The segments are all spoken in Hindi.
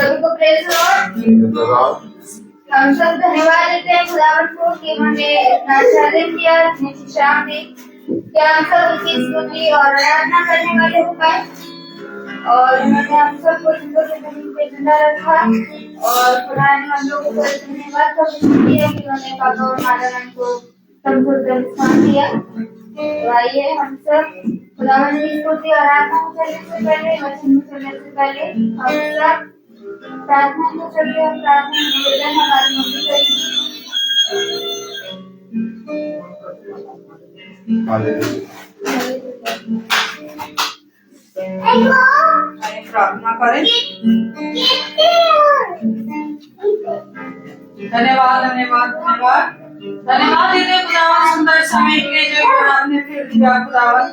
सभी को प्रेज़ लॉर्ड। हम सब धन्यवाद देते हैं खुदावन को कि उन्होंने इतना अच्छा दिन दिया, इतनी शाम दी, क्या हम सब उसकी स्तुति और आराधना करने वाले हो पाए और उन्होंने हम सबको जिंदों के जमीन पे जिंदा रखा और खुदा ने हम लोगों को धन्यवाद का विषय दिया कि उन्होंने पापा और माता को संपूर्ण स्थान दिया। तो आइए हम सब खुदावन की स्तुति और आराधना करने से पहले, वचन में चलने से पहले हम सब प्रार्थना को चलिए और प्रार्थना निवेदन हमारी मम्मी करेंगी। प्रार्थना करें। धन्यवाद धन्यवाद धन्यवाद धन्यवाद देते खुदावन सुंदर समय के लिए जो आपने फिर दिया। खुदावन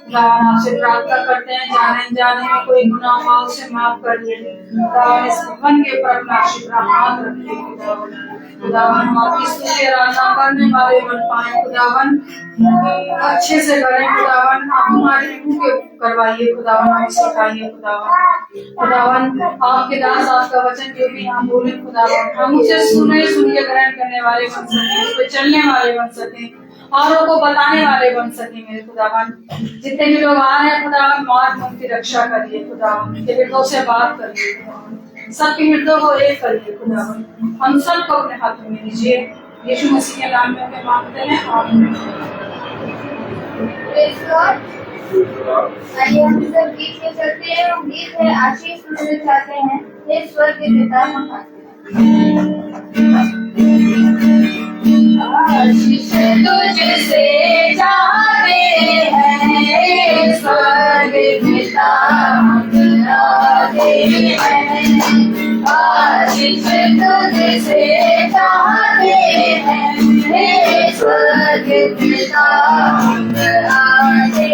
खुदावन आपसे प्रार्थना करते हैं जाने जाने में कोई गुनाह हो उसे माफ कर दे। खुदावन इस भवन के ऊपर अपना आशीर्वाद हाथ रखिए। खुदावन हम आपकी स्तुति आराधना करने वाले बन पाए। खुदावन अच्छे से करें। खुदावन आप हमारे मुंह के करवाइए। खुदावन हमें सिखाइए। खुदावन आपके दास आपका वचन जो भी हम बोले खुदावन हम उसे सुने सुन के ग्रहण करने वाले बन सके, उस पर चलने वाले बन सके, औरों को बताने वाले बन सके। मेरे खुदावन जितने भी लोग आ रहे हैं खुदावन मार्ग उनकी रक्षा करिए। खुदावन उनके हृदयों से बात करिए। खुदावन सबके हृदयों को एक करिए। खुदावन हम सबको अपने हाथों में लीजिए। यीशु मसीह के नाम में मांगते हैं आमीन। आइए हम सब गीत में चलते हैं और गीत है आशीष सुनना चाहते हैं। हे स्वर्ग के पिता हम आशीष तुझसे चाहते हैं, स्वर्ग पिता हम गाते हैं। आशीष तुझसे चाहते हैं, हे स्वर्ग पिता हम गाते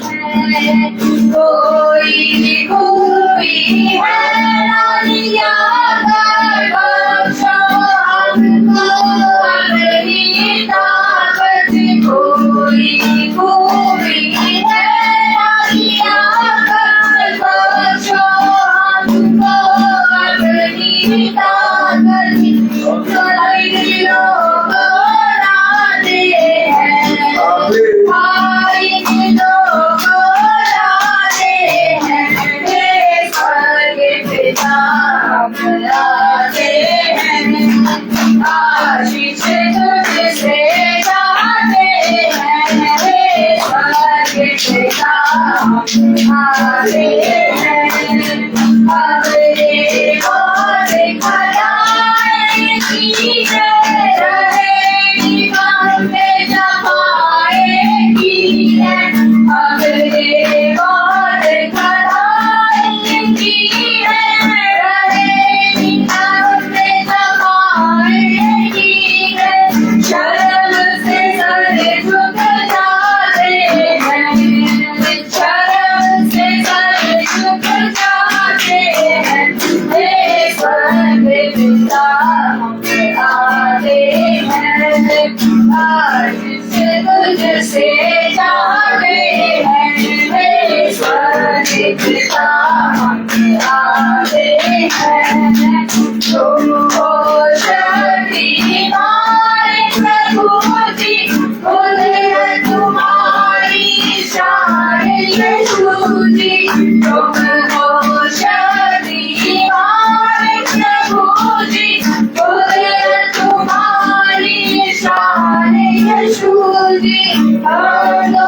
हैं। कोई कोई है नालिया कर बख्शो हमको अपनी ताकत। कोई कोई है नालिया कर बख्शो हमको अपनी ताकत। लड़ाई लोग राधे हैं, भाई लोग राधे हैं, हे स्वर्ग पिता हम राधे हैं। आशीष तुझसे चाहते हैं, हे स्वर्ग पिता हम राधे हैं। अगले और खड़ाएगी रहेगी बातें जमाएगी है। अगले और खड़ाएगी रहेगी बातें जमाएगी है। शर्म से सर झुक जाते हैं, शर्म से सर झुक जाते हैं, हे स्वर्ग पिता हम आते हैं। आशीष तुझसे चाहते हैं, हे स्वर्ग पिता हम आते हैं। तुम हो शक्तिमान प्रभु जी, खुद है तुम्हारी शान यीशु जी। तुम हो शक्तिमान प्रभु जी, खुद है तुम्हारी शान यीशु जी। हम तो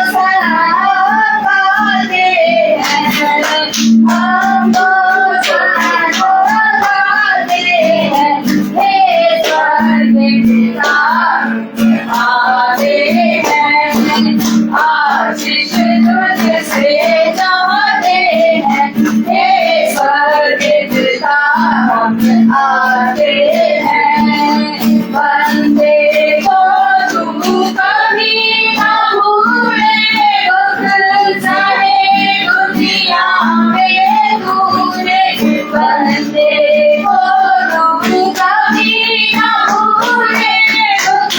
सलाम गाते हैं, हम तो सलाम गाते हैं, हे स्वर्ग पिता आते हैं। आशीष तुझसे चाहते हैं, हे स्वर्ग पिता हम आते हैं। बंदे को तू कभी ना भूले, दुख सहे दुनिया में तूने। बंदे को तू कभी ना भूले, दुख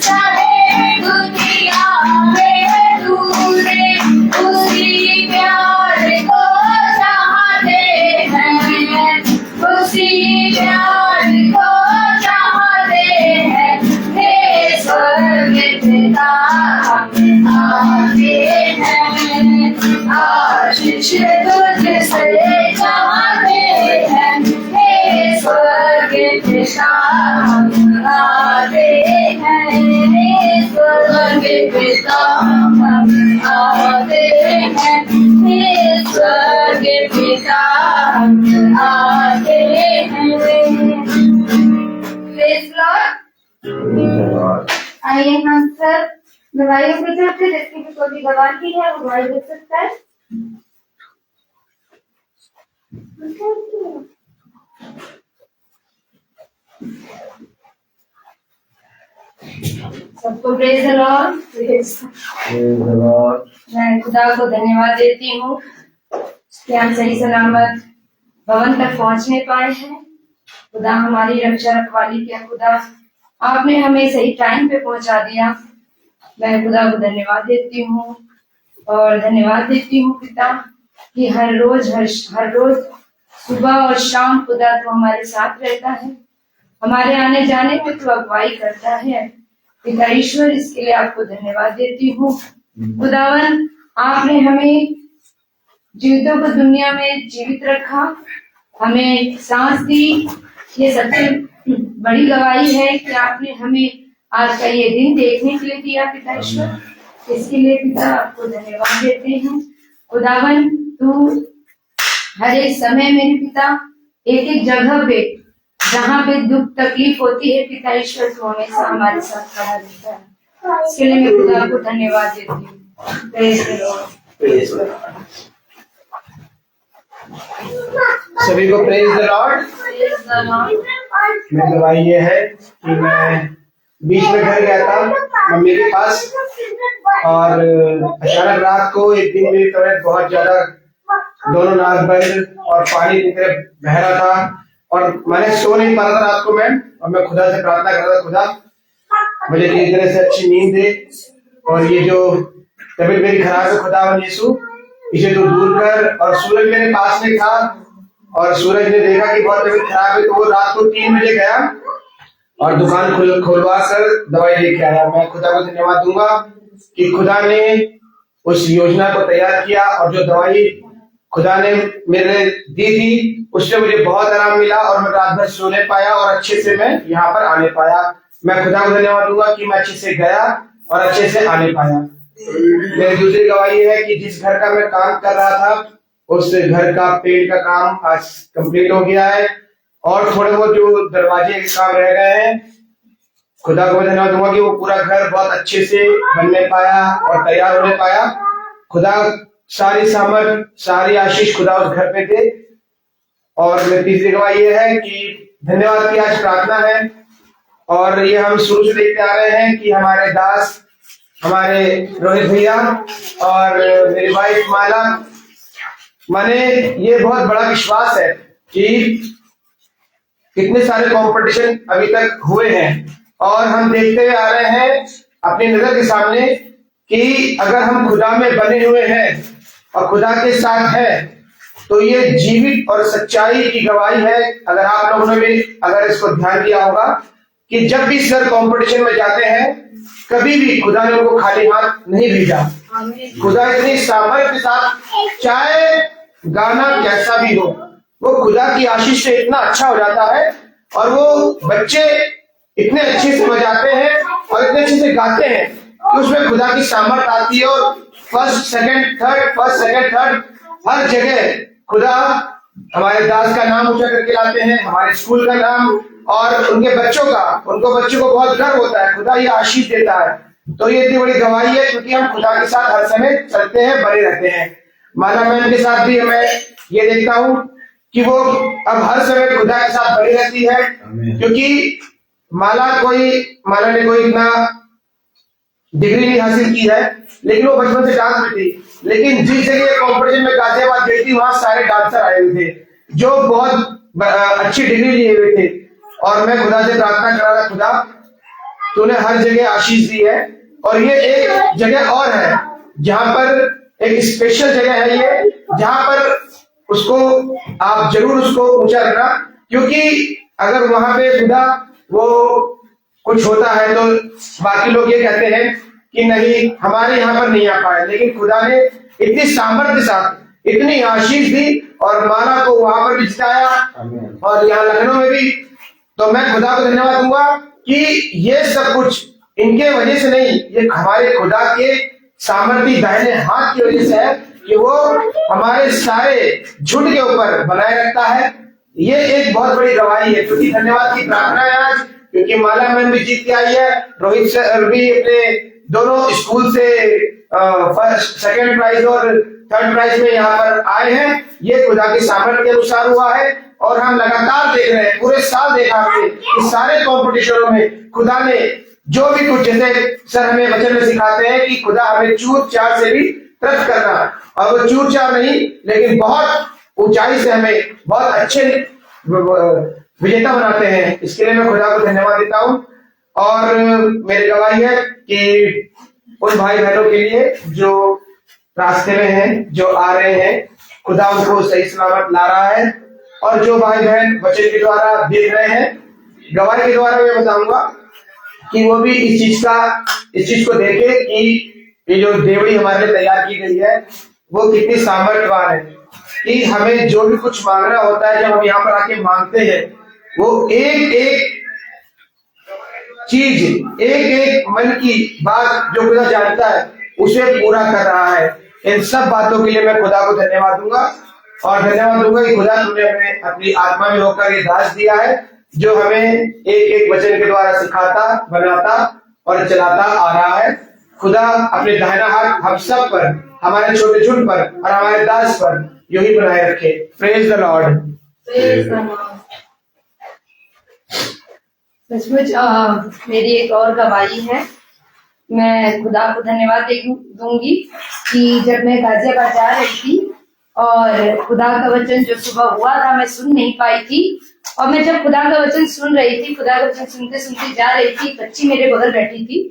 सहे दुनिया में तूने। उसी प्यार को चाहते हैं, उसी प्यार को चाहते हैं, हे स्वर्ग पिता हम आते हैं, आशीष तुझसे चाहते हैं, हे स्वर्ग पिता हम आते हैं, हे स्वर्ग पिता हम आते हैं, हे स्वर्ग पिता हम आते हैं। Praise Lord। आइए हम सब दवाइयों की तरफ से, जिसकी भी कोई दवा की है वो दवाई लिख सकता है। सबको प्रेज द लॉर्ड। मैं खुदा को धन्यवाद देती हूँ कि हम सही सलामत भवन तक पहुंचने पाए हैं। खुदा हमारी रक्षा रखवाली किया, खुदा आपने हमें सही टाइम पे पहुंचा दिया। मैं खुदा को धन्यवाद देती हूँ और धन्यवाद देती हूँ पिता कि हर रोज सुबह और शाम खुदा तो हमारे साथ रहता है, हमारे आने जाने में तो अगुवाई करता है। पिता ईश्वर, इसके लिए आपको धन्यवाद देती हूँ। खुदावन, आपने हमें जीवितों को दुनिया में जीवित रखा, हमें सांस दी। ये सबसे बड़ी गवाही है कि आपने हमें आज का ये दिन देखने के लिए दिया पिता ईश्वर। इसके लिए पिता आपको धन्यवाद देते हैं। खुदावन, तू हर एक समय मेरे पिता एक एक जगह पे जहाँ पे दुख तकलीफ होती है पिता ईश्वर, तू हमेशा हमारे साथ खड़ा रहता है। इसके लिए मैं खुदा को धन्यवाद देती हूँ। Praise the Lord. सभी को प्रेज द लॉर्ड। मेरी गवाही ये है कि मैं बीच में घर गया था मम्मी के पास, और अचानक रात को एक दिन मेरी तबीयत बहुत ज्यादा, दोनों नाक बंद और पानी की तरह बह रहा था, और मैंने सो नहीं पा रहा था रात को मैं, और मैं खुदा से प्रार्थना कर रहा था, खुदा मुझे किसी तरह से अच्छी नींद दे, और ये जो तबीयत मेरी खराब है खुदावन यीशु, इसे तो दूर कर। और सूरज मेरे पास में था, और सूरज ने देखा कि बहुत तबीयत खराब है, तो वो रात को 3 बजे गया और दुकान खुलवा कर दवाई लेके आया। मैं खुदा को धन्यवाद दूंगा कि खुदा ने उस योजना को तैयार किया, और जो दवाई खुदा ने मेरे दी थी उससे मुझे बहुत आराम मिला, और मैं रात भर सोने पाया और अच्छे से मैं यहाँ पर आने पाया। मैं खुदा को धन्यवाद दूंगा कि मैं अच्छे से गया और अच्छे से आने पाया। मेरी दूसरी गवाही है कि जिस घर का मैं काम कर रहा था, उस घर का पेंट का काम आज कंप्लीट हो गया है, और थोड़े बहुत जो दरवाजे के काम रह गए हैं, खुदा को धन्यवाद दूंगा कि वो पूरा घर बहुत अच्छे से बनने पाया और तैयार होने पाया। खुदा सारी सामर्थ, सारी आशीष खुदा उस घर पे दे। और मेरी तीसरी गवाही ये है कि धन्यवाद की आज प्रार्थना है, और ये हम शुरू से देखते आ रहे हैं कि हमारे दास, हमारे रोहित भैया और मेरी वाइफ माला, माने ये बहुत बड़ा विश्वास है कि कितने सारे कंपटीशन अभी तक हुए हैं, और हम देखते हुए आ रहे हैं अपनी नजर के सामने कि अगर हम खुदा में बने हुए हैं और खुदा के साथ हैं, तो ये जीवित और सच्चाई की गवाही है। अगर आप लोगों ने भी अगर इसको ध्यान दिया होगा कि जब भी सर कंपटीशन में जाते हैं, कभी भी खुदा ने उनको खाली हाथ नहीं भेजा। खुदा इतनी सामर्थ्य के साथ, चाहे गाना कैसा भी हो, वो खुदा की आशीष से इतना अच्छा हो जाता है, और वो बच्चे इतने अच्छे से बजाते हैं और इतने अच्छे से गाते हैं कि उसमें खुदा की सामर्थ आती है। और फर्स्ट सेकंड थर्ड हर जगह खुदा हमारे दास का नाम ऊंचा करके लाते हैं, हमारे स्कूल का नाम, और उनके बच्चों को बहुत गर्व होता है। खुदा ये आशीष देता है। तो ये इतनी बड़ी गवाही है क्योंकि हम खुदा के साथ हर समय चलते हैं, बने रहते हैं। माला मैम के साथ भी मैं ये देखता हूँ कि वो अब हर समय खुदा के साथ बनी रहती है, क्योंकि माला ने कोई इतना डिग्री नहीं हासिल की है, लेकिन वो बचपन से डांस में थी। लेकिन जिस जगह कॉम्पिटिशन में गाजियाबाद गई थी, वहां सारे डांसर आए हुए थे जो बहुत अच्छी डिग्री लिए हुए थे। और मैं खुदा से प्रार्थना कर रहा था, खुदा तूने हर जगह आशीष दी है, और ये एक जगह और है जहां पर एक स्पेशल जगह है ये, जहां पर उसको आप जरूर उसको ऊंचा रखना। क्योंकि अगर वहां पे खुदा वो कुछ होता है तो बाकी लोग ये कहते हैं कि नहीं हमारे यहाँ पर नहीं आ पाए, लेकिन खुदा ने इतनी सामर्थ्य के साथ इतनी आशीष दी और माला को वहां पर भी जिताया और यहाँ लखनऊ में भी। तो मैं खुदा को धन्यवाद दूंगा कि ये सब कुछ इनके वजह से नहीं, ये हमारे खुदा के सामर्थ्य दाहिने हाथ की वजह से है कि वो हमारे सारे झुंड के ऊपर बनाए रखता है। ये एक बहुत बड़ी गवाही है, क्योंकि धन्यवाद की प्रार्थना है आज, क्योंकि माला मैम भी जीत के आई है, रोहित सर भी अपने दोनों स्कूल से फर्स्ट सेकंड प्राइज और थर्ड प्राइज में यहाँ पर आए हैं। ये खुदा के सामर्थ्य के अनुसार हुआ है और हम लगातार देख रहे हैं, पूरे साल देखा आपने कि सारे कॉम्पिटिशनों में खुदा ने जो भी कुछ, जैसे सर हमें वचन में सिखाते हैं कि खुदा हमें चूर चार से भी त्रस्त करना, और वो चूर चार नहीं लेकिन बहुत ऊंचाई से हमें बहुत अच्छे विजेता बनाते हैं। इसके लिए मैं खुदा को धन्यवाद देता हूँ। और मेरी गवाही है कि उन भाई बहनों के लिए जो रास्ते में हैं, जो आ रहे हैं, खुदा उनको सही सलामत ला रहा है। और जो भाई बहन वचन के द्वारा देख रहे हैं, गवाही के द्वारा मैं बताऊंगा कि वो भी इस चीज को देखे कि ये जो देवड़ी हमारे लिए तैयार की गई है वो कितनी सामर्थ्यवान है, कि हमें जो भी कुछ मांगना होता है, जब हम यहाँ पर आके मांगते हैं, वो एक एक चीज, एक एक मन की बात जो खुदा जानता है उसे पूरा कर रहा है। इन सब बातों के लिए मैं खुदा को धन्यवाद दूंगा और धन्यवाद दूंगा कि खुदा तुमने हमें अपनी आत्मा में होकर ये दास दिया है, जो हमें एक एक वचन के द्वारा सिखाता, बनाता और चलाता आ रहा है। खुदा अपने दाहिना हाथ हम सब पर, हमारे छोटे झुंड पर और हमारे दास पर यूं ही बनाए रखे। Praise the Lord. सचमुच मेरी एक और गवाही है। मैं खुदा को धन्यवाद दूंगी कि जब मैं गाजियाबाद जा रही थी और खुदा का वचन जो सुबह हुआ था मैं सुन नहीं पाई थी, और मैं जब खुदा का वचन सुन रही थी, खुदा का वचन सुनते सुनते जा रही थी, बच्ची मेरे बगल बैठी थी,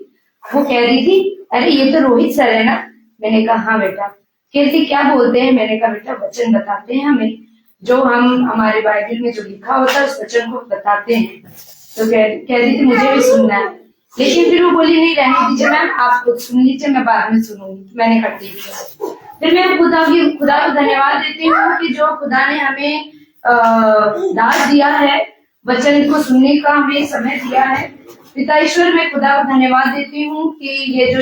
वो कह रही थी अरे ये तो रोहित सर है ना। मैंने कहा हाँ बेटा। कहती क्या बोलते हैं? मैंने कहा बेटा वचन बताते हैं हमें, जो हम हमारे बाइबल में जो लिखा होता है उस वचन को बताते हैं। तो कह रही थी मुझे भी सुनना है, लेकिन फिर वो बोली नहीं रहने दीजिए मैम, आप खुद सुन लीजिए, मैं बाद में सुनूंगी। मैंने कर दी। फिर मैं खुदा को धन्यवाद देती हूँ कि जो खुदा ने हमें दास दिया है, वचन को सुनने का हमें समय दिया है। पिता ईश्वर, मैं खुदा को धन्यवाद देती हूँ कि ये जो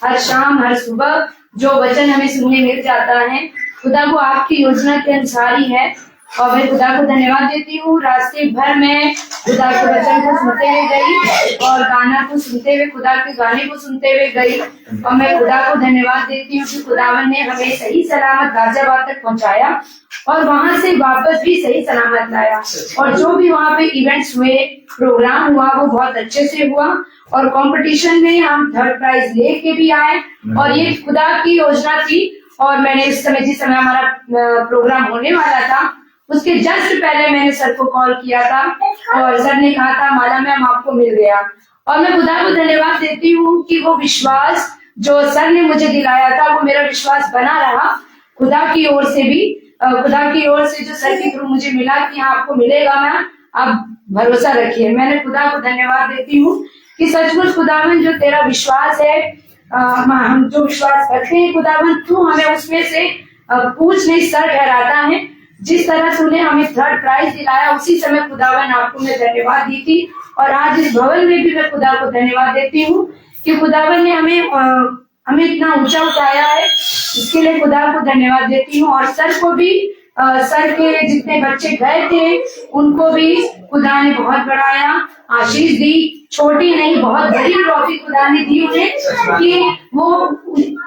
हर शाम हर सुबह जो वचन हमें सुनने मिल जाता है, खुदा को आपकी योजना के अनुसार ही है। और मैं खुदा को धन्यवाद देती हूँ। रास्ते भर में खुदा के वचन को सुनते हुए गई और गाना को सुनते हुए, खुदा के गाने को सुनते हुए गई। और मैं खुदा को धन्यवाद देती हूँ कि खुदावन ने हमें सही सलामत गाजियाबाद तक पहुंचाया और वहां से वापस भी सही सलामत लाया। और जो भी वहाँ पे इवेंट्स हुए, प्रोग्राम हुआ, वो बहुत अच्छे से हुआ और कंपटीशन में हम थर्ड प्राइज लेके भी आए। और ये खुदा की योजना थी। और मैंने जिस समय हमारा प्रोग्राम होने वाला था, उसके जस्ट पहले मैंने सर को कॉल किया था और सर ने कहा था माला मैम आपको मिल गया। और मैं खुदा को धन्यवाद देती हूँ कि वो विश्वास जो सर ने मुझे दिलाया था, वो मेरा विश्वास बना रहा। खुदा की ओर से भी, खुदा की ओर से जो सर के थ्रू मुझे मिला कि हाँ आपको मिलेगा मैम, आप भरोसा रखिए। मैंने खुदा को धन्यवाद देती हूँ कि सचमुच खुदावन जो तेरा विश्वास है, हम जो विश्वास करते हैं खुदावन, तू हमें उसमें से पूछ नहीं सर ठहराता है। जिस तरह तूने हमें थर्ड प्राइज दिलाया, उसी समय खुदावन आपको मैं धन्यवाद दी थी। और आज इस भवन में भी मैं खुदा को धन्यवाद देती हूँ कि खुदावन ने हमें इतना ऊंचा उठाया है। इसके लिए खुदा को धन्यवाद देती हूँ। और सर को भी, सर के जितने बच्चे गए थे उनको भी खुदा ने बहुत बढ़ाया, आशीष दी। छोटी नहीं, बहुत बड़ी ट्रॉफी खुदा ने दी उन्हें कि वो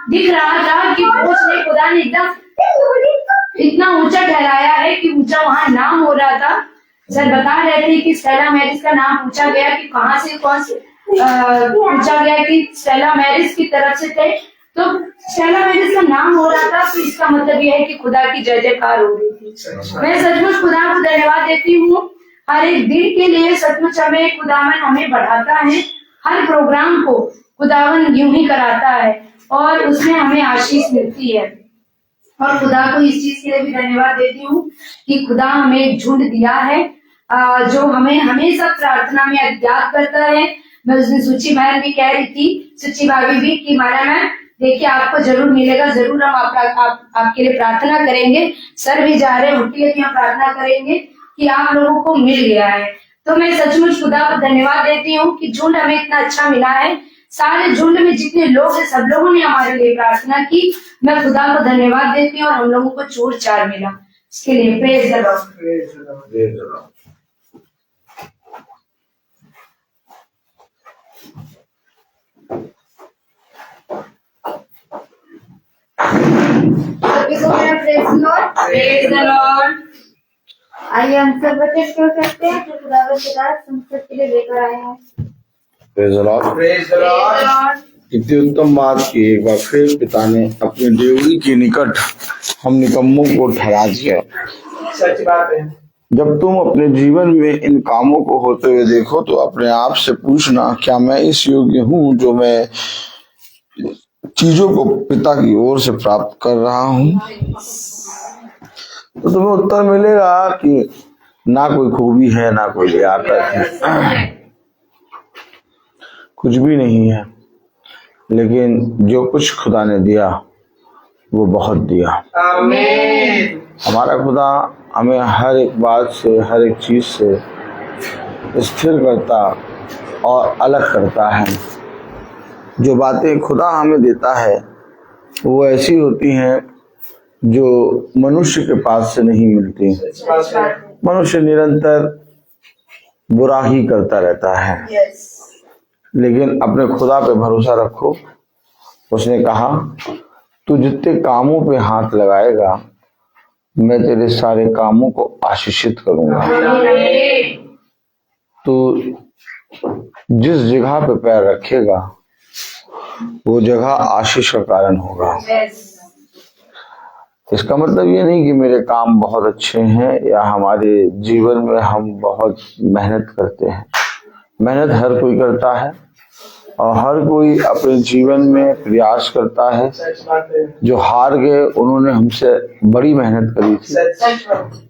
दिख रहा था कि उसने खुदा ने एकदम इतना ऊंचा ठहराया है कि ऊंचा वहां नाम हो रहा था। सर बता रहे थे कि स्टेला मैरिज का नाम पूछा गया कि कहाँ से, कौन से पूछा गया कि स्टेला मैरिज की तरफ से थे, तो स्टेला मैरिज का नाम हो रहा था। तो इसका मतलब यह है कि खुदा की जय जयकार हो रही थी। मैं सचमुच खुदा को धन्यवाद देती हूँ हर एक दिन के लिए। सचमुच हमें खुदावन हमें बढ़ाता है, हर प्रोग्राम को खुदावन यूं ही कराता है और उसमें हमें आशीष मिलती है। और खुदा को इस चीज के लिए भी धन्यवाद देती हूँ कि खुदा हमें झुंड दिया है जो हमें हमेशा प्रार्थना में याद करता है। मैं उस दिन सुची बहन भी कह रही थी, सुची भाभी भी, कि मारा मैम देखिए आपको जरूर मिलेगा, जरूर हम आपके लिए प्रार्थना करेंगे। सर भी जा रहे हैं, उठिए कि हम प्रार्थना करेंगे कि आप लोगों को मिल गया है। तो मैं सचमुच खुदा को धन्यवाद देती हूँ कि झुंड हमें इतना अच्छा मिला है। सारे झुंड में जितने लोग हैं सब लोगों ने हमारे लिए प्रार्थना की। मैं खुदा को धन्यवाद देती हूँ और हम लोगों को चोर चार मिला, इसके लिए प्रेज द लॉर्ड। सभी को मेरा praise Lord. Praise the Lord. आइए हम सब बच्चे क्यों करते हैं जो खुदा के दास संसद के लिए लेकर आए हैं। Praise the Lord. Praise the Lord. इतनी उत्तम बात की एक बार फिर पिता ने अपने देवड़ी के निकट हम निकम्मों को ठहरा दिया। सच बात है। जब तुम अपने जीवन में इन कामों को होते हुए देखो तो अपने आप से पूछना, क्या मैं इस योग्य हूँ जो मैं चीजों को पिता की ओर से प्राप्त कर रहा हूँ? तो तुम्हें उत्तर मिलेगा कि ना कोई खूबी है, ना कोई लियाकत है, कुछ भी नहीं है। लेकिन जो कुछ खुदा ने दिया वो बहुत दिया। आमीन। हमारा खुदा हमें हर एक बात से, हर एक चीज से स्थिर करता और अलग करता है। जो बातें खुदा हमें देता है वो ऐसी होती हैं जो मनुष्य के पास से नहीं मिलती। सच बात है। मनुष्य निरंतर बुरा ही करता रहता है, लेकिन अपने खुदा पे भरोसा रखो। उसने कहा, तू जितने कामों पे हाथ लगाएगा मैं तेरे सारे कामों को आशीषित करूंगा। तो जिस जगह पे पैर रखेगा वो जगह आशीष का कारण होगा। इसका मतलब ये नहीं कि मेरे काम बहुत अच्छे हैं या हमारे जीवन में हम बहुत मेहनत करते हैं। मेहनत हर कोई करता है और हर कोई अपने जीवन में प्रयास करता है। सच बात है। जो हार गए उन्होंने हमसे बड़ी मेहनत करी थी,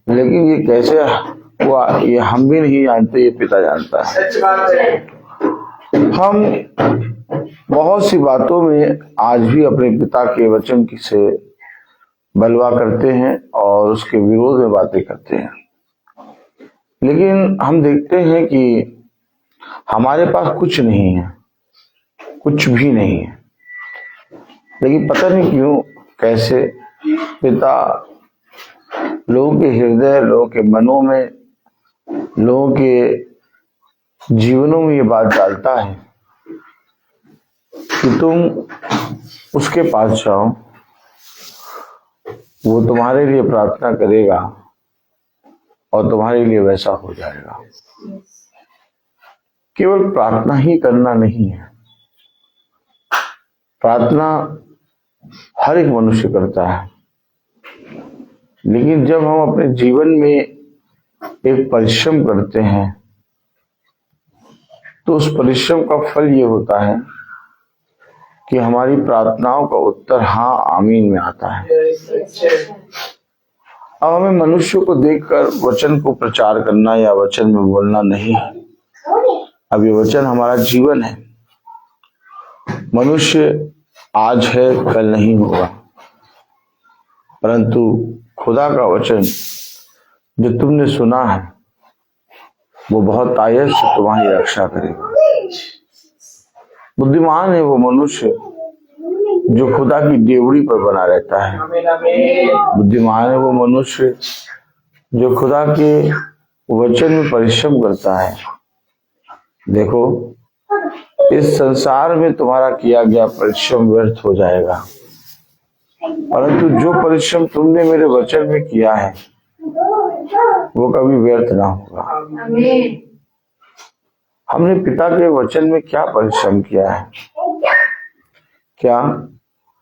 लेकिन ये कैसे हुआ ये हम भी नहीं जानते, ये पिता जानता है। सच बात है। हम बहुत सी बातों में आज भी अपने पिता के वचन की से बलवा करते हैं और उसके विरोध में बातें करते हैं। लेकिन हम देखते हैं कि हमारे पास कुछ नहीं है, कुछ भी नहीं है, लेकिन पता नहीं क्यों कैसे पिता लोगों के हृदय, लोगों के मनों में, लोगों के जीवनों में ये बात डालता है कि तुम उसके पास जाओ, वो तुम्हारे लिए प्रार्थना करेगा और तुम्हारे लिए वैसा हो जाएगा। केवल प्रार्थना ही करना नहीं है, प्रार्थना हर एक मनुष्य करता है, लेकिन जब हम अपने जीवन में एक परिश्रम करते हैं तो उस परिश्रम का फल ये होता है कि हमारी प्रार्थनाओं का उत्तर हाँ आमीन में आता है। अब हमें मनुष्यों को देखकर वचन को प्रचार करना या वचन में बोलना नहीं है। अब ये वचन हमारा जीवन है। मनुष्य आज है कल नहीं होगा, परंतु खुदा का वचन जो तुमने सुना है वो बहुत आयत से तुम्हारी रक्षा करेगा। बुद्धिमान है वो मनुष्य जो खुदा की देवड़ी पर बना रहता है। बुद्धिमान है वो मनुष्य जो खुदा के वचन में परिश्रम करता है। देखो, इस संसार में तुम्हारा किया गया परिश्रम व्यर्थ हो जाएगा, परंतु जो परिश्रम तुमने मेरे वचन में किया है वो कभी व्यर्थ ना होगा। हमने पिता के वचन में क्या परिश्रम किया है? क्या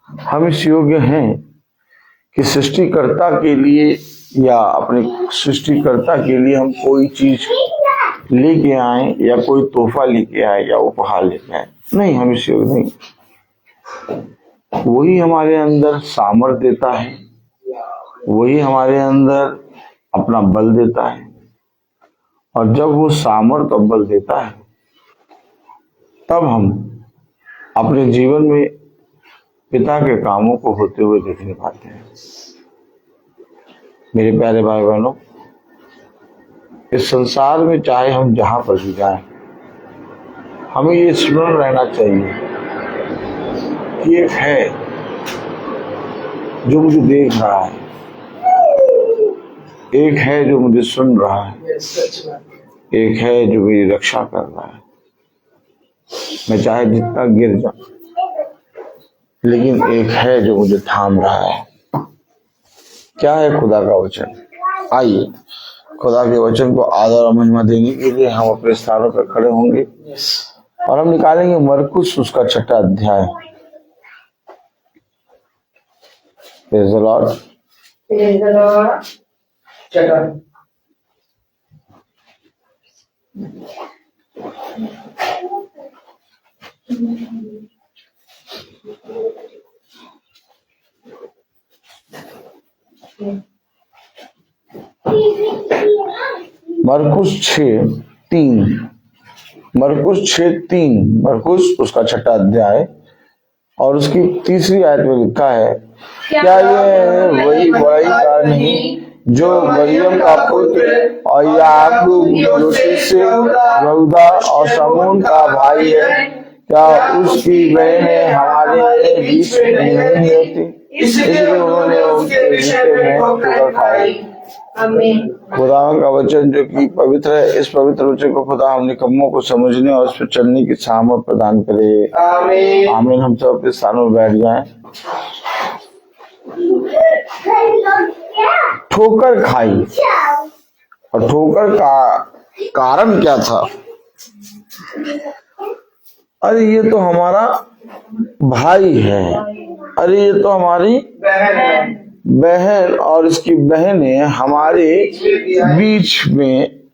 हम इस योग्य हैं कि सृष्टिकर्ता के लिए या अपने सृष्टिकर्ता के लिए हम कोई चीज लेके आए या कोई तोहफा लेके आए या उपहार लेके आए? नहीं, हम इस योग्य नहीं। वही हमारे अंदर सामर्थ देता है, वही हमारे अंदर अपना बल देता है, और जब वो सामर्थ और बल देता है तब हम अपने जीवन में पिता के कामों को होते हुए देखने पाते हैं। मेरे प्यारे भाई बहनों, इस संसार में चाहे हम जहां पर भी जाएं, हमें ये स्मरण रहना चाहिए कि एक है जो मुझे देख रहा है, एक है जो मुझे सुन रहा है, एक है जो मेरी रक्षा कर रहा है। मैं चाहे जितना गिर जाऊं, लेकिन एक है जो मुझे थाम रहा है। क्या है? खुदा का वचन। आइए खुदा के वचन को आदर और महिमा देने के लिए हम अपने स्थानों पर खड़े होंगे और हम निकालेंगे मरकुस उसका 6वां अध्याय। Praise the Lord. Praise the Lord. चटा मरकुस 6:3, मरकुस 6:3, मरकुस उसका 6वां अध्याय और उसकी 3री आयत में लिखा है, क्या ये वही बड़ाई का नहीं जो मरियम का पुत्र और याकूब योसेफ से यहूदा और समून का भाई है? क्या उसकी बहनें हमारे बीच में नहीं रहती? इसलिए उन्होंने उनके विषय में ठोकर खाई। खुदा का वचन जो कि पवित्र है, इस पवित्र वचन को खुदा हम निकम्मों को समझने और उस पर चलने की सामर्थ प्रदान करे। आमीन। आमीन। हम सब अपने स्थानों में बैठ जाएं। ठोकर खाई, और ठोकर का कारण क्या था? अरे ये तो हमारा भाई है, अरे ये तो हमारी बहन और इसकी बहनें हमारे बीच में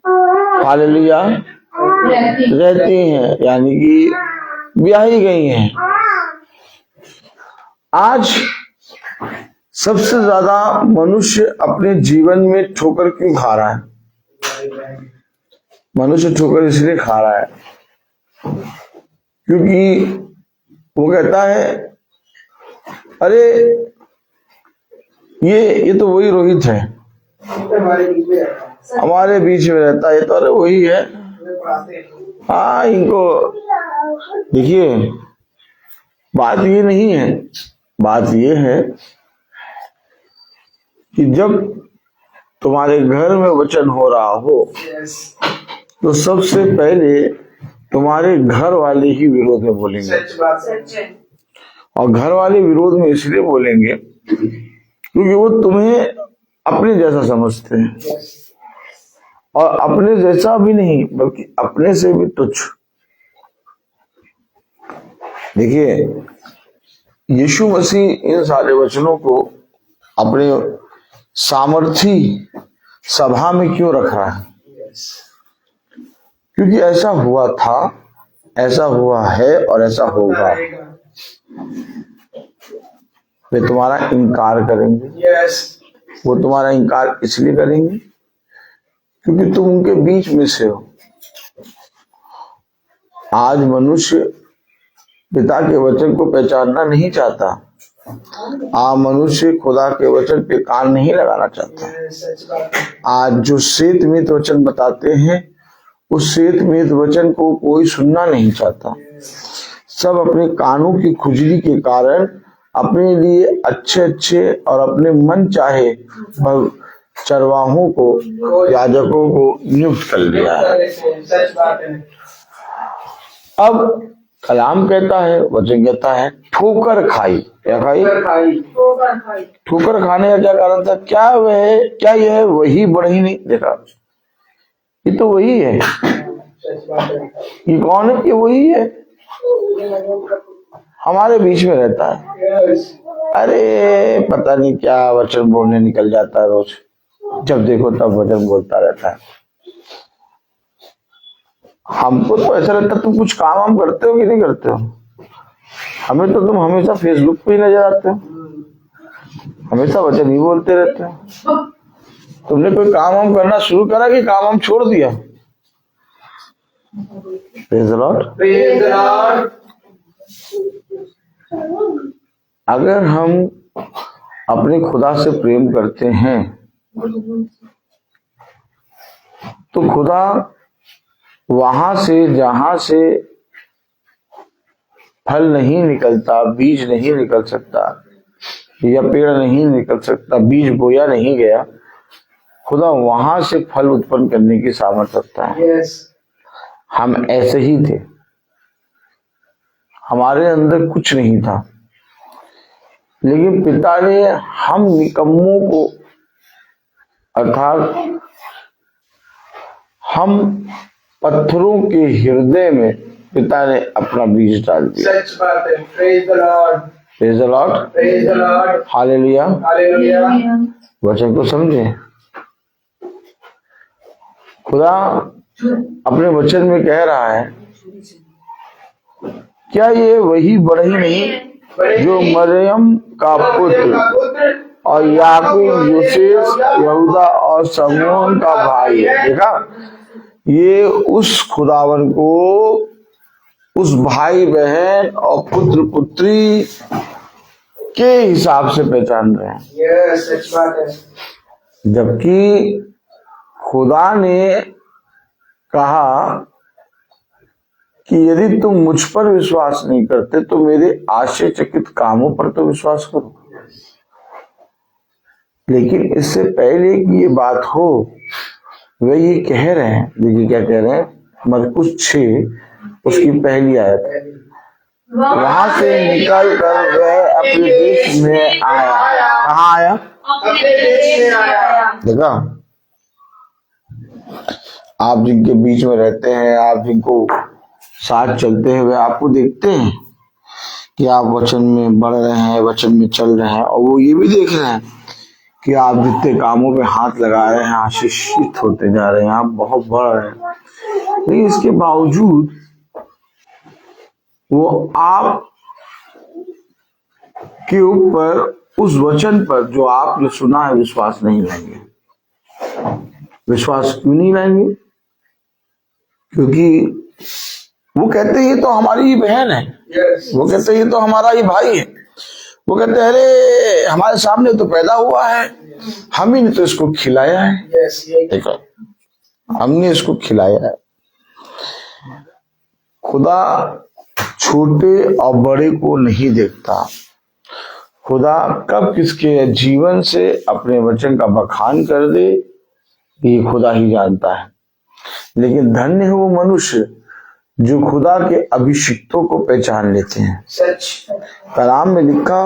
हालेलुया रहती हैं, यानी कि ब्याही गई हैं। आज सबसे ज्यादा मनुष्य अपने जीवन में ठोकर क्यों खा रहा है? मनुष्य ठोकर इसलिए खा रहा है क्योंकि वो कहता है, अरे ये तो वही रोहित है, हमारे बीच में रहता है, तो अरे वही है। हाँ, इनको देखिए, बात ये नहीं है, बात ये है कि जब तुम्हारे घर में वचन हो रहा हो तो सबसे पहले तुम्हारे घर वाले ही विरोध में बोलेंगे। और घर वाले विरोध में इसलिए बोलेंगे क्योंकि वो तुम्हें अपने जैसा समझते हैं, और अपने जैसा भी नहीं बल्कि अपने से भी तुच्छ। देखिए, यीशु मसीह इन सारे वचनों को अपने सामर्थी सभा में क्यों रख रहा है? क्योंकि ऐसा हुआ था, ऐसा हुआ है और ऐसा होगा। वे तुम्हारा इनकार करेंगे। वो तुम्हारा इनकार इसलिए करेंगे क्योंकि तुम उनके बीच में से हो। आज मनुष्य पिता के वचन को पहचानना नहीं चाहता। आज मनुष्य खुदा के वचन पे कान नहीं लगाना चाहता। आज जो श्वेत वचन बताते हैं, उस श्वेत वचन को कोई सुनना नहीं चाहता। सब अपने कानों की खुजली के कारण अपने लिए अच्छे और अपने मन चाहे चरवाहों को, याजकों को नियुक्त कर लिया है। अब कलाम कहता है, वचन कहता है, ठोकर खाई। क्या खाई? ठोकर खाने का क्या कारण था? क्या यह वही बढ़ी नहीं? देखा, ये तो वही है। ये कौन है? ये वही है, हमारे बीच में रहता है। अरे पता नहीं क्या वचन बोलने निकल जाता है रोज, जब देखो तब वचन बोलता रहता है। हमको तो ऐसा लगता है तुम कुछ काम हम करते हो कि नहीं करते हो। हमें तो तुम हमेशा फेसबुक पे ही नजर आते हो, हमेशा वचन ही बोलते रहते हो। तुमने कोई काम हम करना शुरू करा कि काम हम छोड़ दिया? Praise the Lord. Praise the Lord. अगर हम अपने खुदा से प्रेम करते हैं तो खुदा वहां से जहां से फल नहीं निकलता, बीज नहीं निकल सकता या पेड़ नहीं निकल सकता, बीज बोया नहीं गया, खुदा वहां से फल उत्पन्न करने की सामर्थ्य रखता है। यस। हम ऐसे ही थे, हमारे अंदर कुछ नहीं था, लेकिन पिता ने हम निकम्मों को, अर्थात हम पत्थरों के हृदय में पिता ने अपना बीज डाल दिया। सच बात है। Praise the Lord. Praise the Lord. Praise the Lord. Hallelujah. Hallelujah. वचन को समझे। खुदा अपने वचन में कह रहा है, क्या ये वही बढ़ई नहीं जो मरियम का पुत्र और याकूब, यूसुफ, यहूदा और शमून का भाई है? देखा, ये उस खुदावन को उस भाई बहन और पुत्र पुत्री के हिसाब से पहचान रहे हैं। यस, सच बात है। जबकि खुदा ने कहा कि यदि तुम मुझ पर विश्वास नहीं करते तो मेरे आश्चर्यचकित कामों पर तो विश्वास करो। लेकिन इससे पहले कि ये बात हो, वे ये कह रहे हैं, देखिए क्या कह रहे हैं, मरकुस 6 उसकी पहली आयत, वहां से निकल कर वह अपने देश में आया। कहाँ आया? अपने देश में आया। देखा, आप जिनके बीच में रहते हैं, आप जिनको साथ चलते हैं, वे आपको देखते हैं कि आप वचन में बढ़ रहे हैं, वचन में चल रहे हैं, और वो ये भी देख रहे हैं कि आप जितने कामों पे हाथ लगा रहे हैं, आशीषित होते जा रहे हैं, आप बहुत बढ़ रहे हैं। लेकिन इसके बावजूद वो आप के ऊपर, उस वचन पर जो आपने सुना है, विश्वास नहीं लाएंगे। विश्वास क्यों नहीं लाएंगे? क्योंकि वो कहते हैं ये तो हमारी ही बहन है, यस। वो कहते हैं ये तो हमारा ही भाई है, वो कहते हैं अरे हमारे सामने तो पैदा हुआ है, हम ही ने तो इसको खिलाया है। यस, ये देखो, हमने इसको खिलाया है। खुदा छोटे और बड़े को नहीं देखता। खुदा कब किसके जीवन से अपने वचन का बखान कर दे, ये खुदा ही जानता है। लेकिन धन्य है वो मनुष्य जो खुदा के अभिषिक्तों को पहचान लेते हैं। सच। कलाम में लिखा,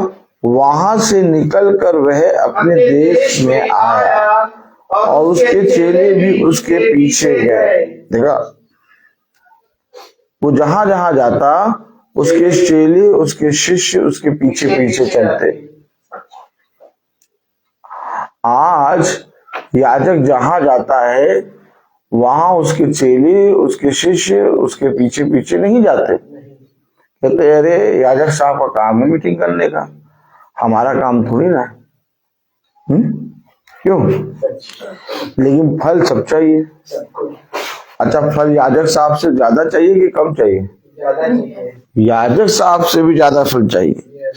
वहां से निकलकर वह अपने देश में आया और उसके चेले भी उसके पीछे गए। देखा, वो जहां जहां जाता उसके चेले, उसके शिष्य उसके पीछे पीछे चलते। आज याजक जहां जाता है वहां उसके चेले, उसके शिष्य उसके पीछे पीछे नहीं जाते। कहते अरे याजक साहब का काम है मीटिंग करने का, हमारा काम थोड़ी ना है। क्यों? लेकिन फल सब चाहिए। अच्छा, फल याजक साहब से ज्यादा चाहिए कि कम चाहिए? ज्यादा नहीं है। याजक साहब से भी ज्यादा फल चाहिए।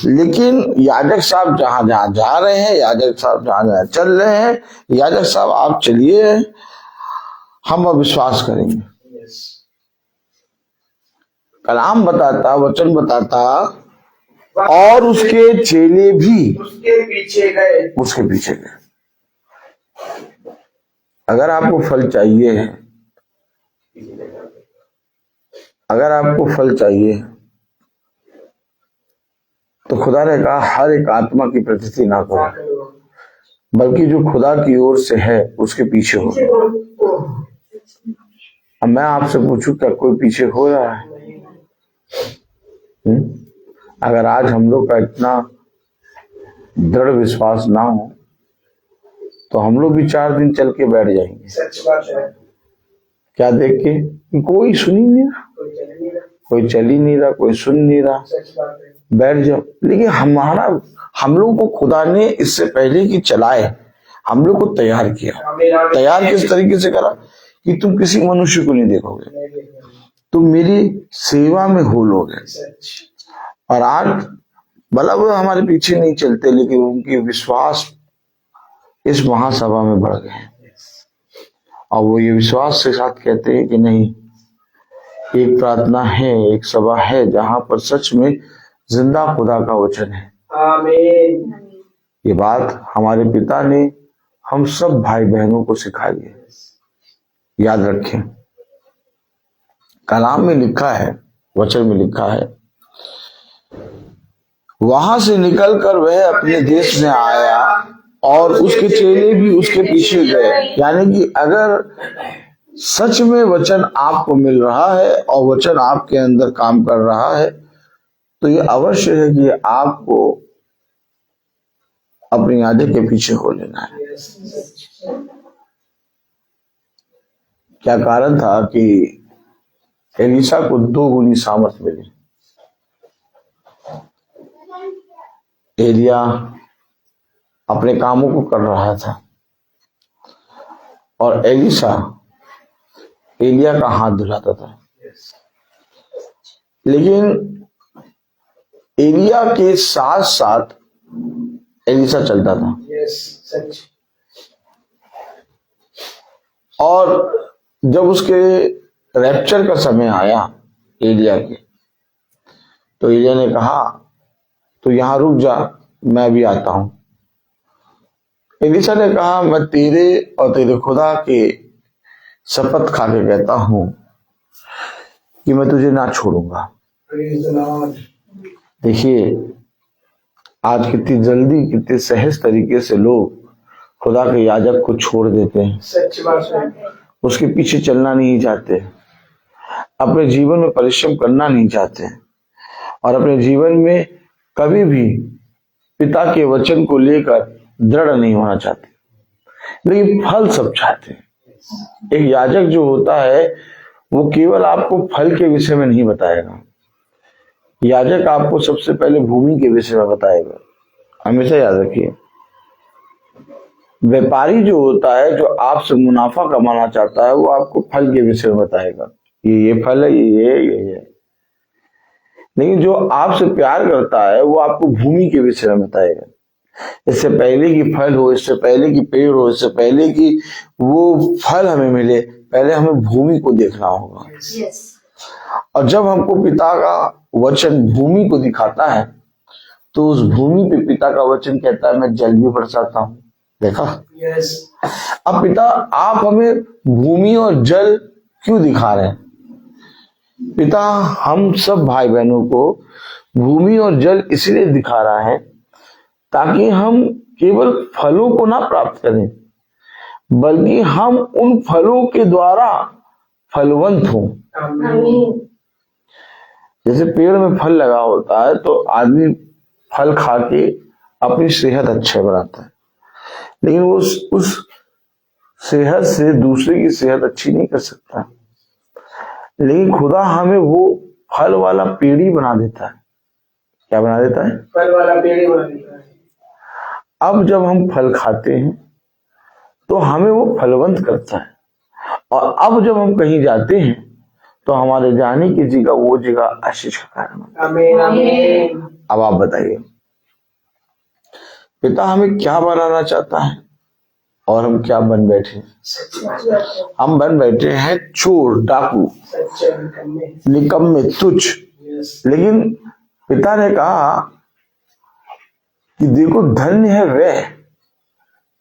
लेकिन याजक साहब जहां जहां जा रहे हैं, याजक साहब जहां जहां चल रहे हैं, याजक साहब आप चलिए, हम अब विश्वास करेंगे। कलाम बताता, वचन बताता, और उसके चेले भी उसके पीछे गए। उसके पीछे गए। अगर आपको फल चाहिए, अगर आपको फल चाहिए तो खुदा ने कहा हर एक आत्मा की प्रतीति ना करो, बल्कि जो खुदा की ओर से है उसके पीछे हो। अब मैं आपसे पूछूं, क्या कोई पीछे हो रहा है? अगर आज हम लोग का इतना दृढ़ विश्वास ना हो तो हम लोग भी 4 दिन चल के बैठ जाएंगे। सच बात है। क्या देख के? कोई सुन ही नहीं रहा, कोई चल ही नहीं रहा, कोई सुन नहीं रहा, सच बात है। बैठ जाओ। लेकिन हम लोग को खुदा ने इससे पहले कि चलाए, हम लोग को तैयार किया। तैयार किस तरीके से करा कि तुम किसी मनुष्य को नहीं देखोगे, तुम मेरी सेवा में हो लोगे। और आज भला वो हमारे पीछे नहीं चलते, लेकिन उनकी विश्वास इस महासभा में बढ़ गए हैं। और वो ये विश्वास के साथ कहते हैं कि नहीं, एक प्रार्थना है, एक सभा है जहां पर सच में जिंदा खुदा का वचन है। आमीन। ये बात हमारे पिता ने हम सब भाई बहनों को सिखाई है। याद रखें, कलाम में लिखा है, वचन में लिखा है, वहां से निकलकर वह अपने देश में आया और उसके चेले भी उसके पीछे गए। यानी कि अगर सच में वचन आपको मिल रहा है और वचन आपके अंदर काम कर रहा है, तो ये अवश्य है कि आपको अपनी यादें के पीछे हो लेना है। क्या कारण था कि एलीशा को 2 गुनी सामर्थ मिली? एलिया अपने कामों को कर रहा था और एलीशा एलिया का हाथ धुलाता था। लेकिन एलिया के साथ साथ एलीशा चलता था। और जब उसके रैप्चर का समय आया एलिया के, तो एलिया ने कहा तो यहां रुक जा, मैं भी आता हूं। एलीशा ने कहा मैं तेरे और तेरे खुदा के शपथ खा के कहता हूं कि मैं तुझे ना छोड़ूंगा। देखिए आज कितनी जल्दी, कितने सहज तरीके से लोग खुदा के याजक को छोड़ देते हैं। सच्ची बात है। उसके पीछे चलना नहीं चाहते, अपने जीवन में परिश्रम करना नहीं चाहते, और अपने जीवन में कभी भी पिता के वचन को लेकर दृढ़ नहीं होना चाहते, लेकिन फल सब चाहते हैं। एक याजक जो होता है वो केवल आपको फल के विषय में नहीं बताएगा, याजक आपको सबसे पहले भूमि के विषय में बताएगा। हमेशा याद रखिए, व्यापारी जो होता है, जो आपसे मुनाफा कमाना चाहता है, वो आपको फल के विषय में बताएगा, ये फल है, ये। लेकिन जो आपसे प्यार करता है वो आपको भूमि के विषय में बताएगा। इससे पहले कि फल हो, इससे पहले कि पेड़ हो, इससे पहले कि वो फल हमें मिले, पहले हमें भूमि को देखना होगा। और जब हमको पिता का वचन भूमि को दिखाता है, तो उस भूमि पे पिता का वचन कहता है मैं जल भी बरसाता हूं। देखा? अब पिता आप हमें भूमि और जल क्यों दिखा रहे हैं? पिता हम सब भाई बहनों को भूमि और जल इसलिए दिखा रहा है ताकि हम केवल फलों को ना प्राप्त करें, बल्कि हम उन फलों के द्वारा फलवंत हों। जैसे पेड़ में फल लगा होता है तो आदमी फल खा के अपनी सेहत अच्छा बनाता है, लेकिन वो उस सेहत से दूसरे की सेहत अच्छी नहीं कर सकता। लेकिन खुदा हमें वो फल वाला पेड़ ही बना देता है। क्या बना देता है? फल वाला पेड़ ही बना देता है। अब जब हम फल खाते हैं तो हमें वो फलवंत करता है, और अब जब हम कहीं जाते हैं तो हमारे जाने की जगह वो जगह आशीष का कारण होता है। आमीन, आमीन। अब आप बताइए, पिता हमें क्या बनाना चाहता है और हम क्या बन बैठे? हम बन बैठे हैं चोर, डाकू, निकम्मे, तुच्छ। लेकिन पिता ने कहा कि देखो धन्य है वे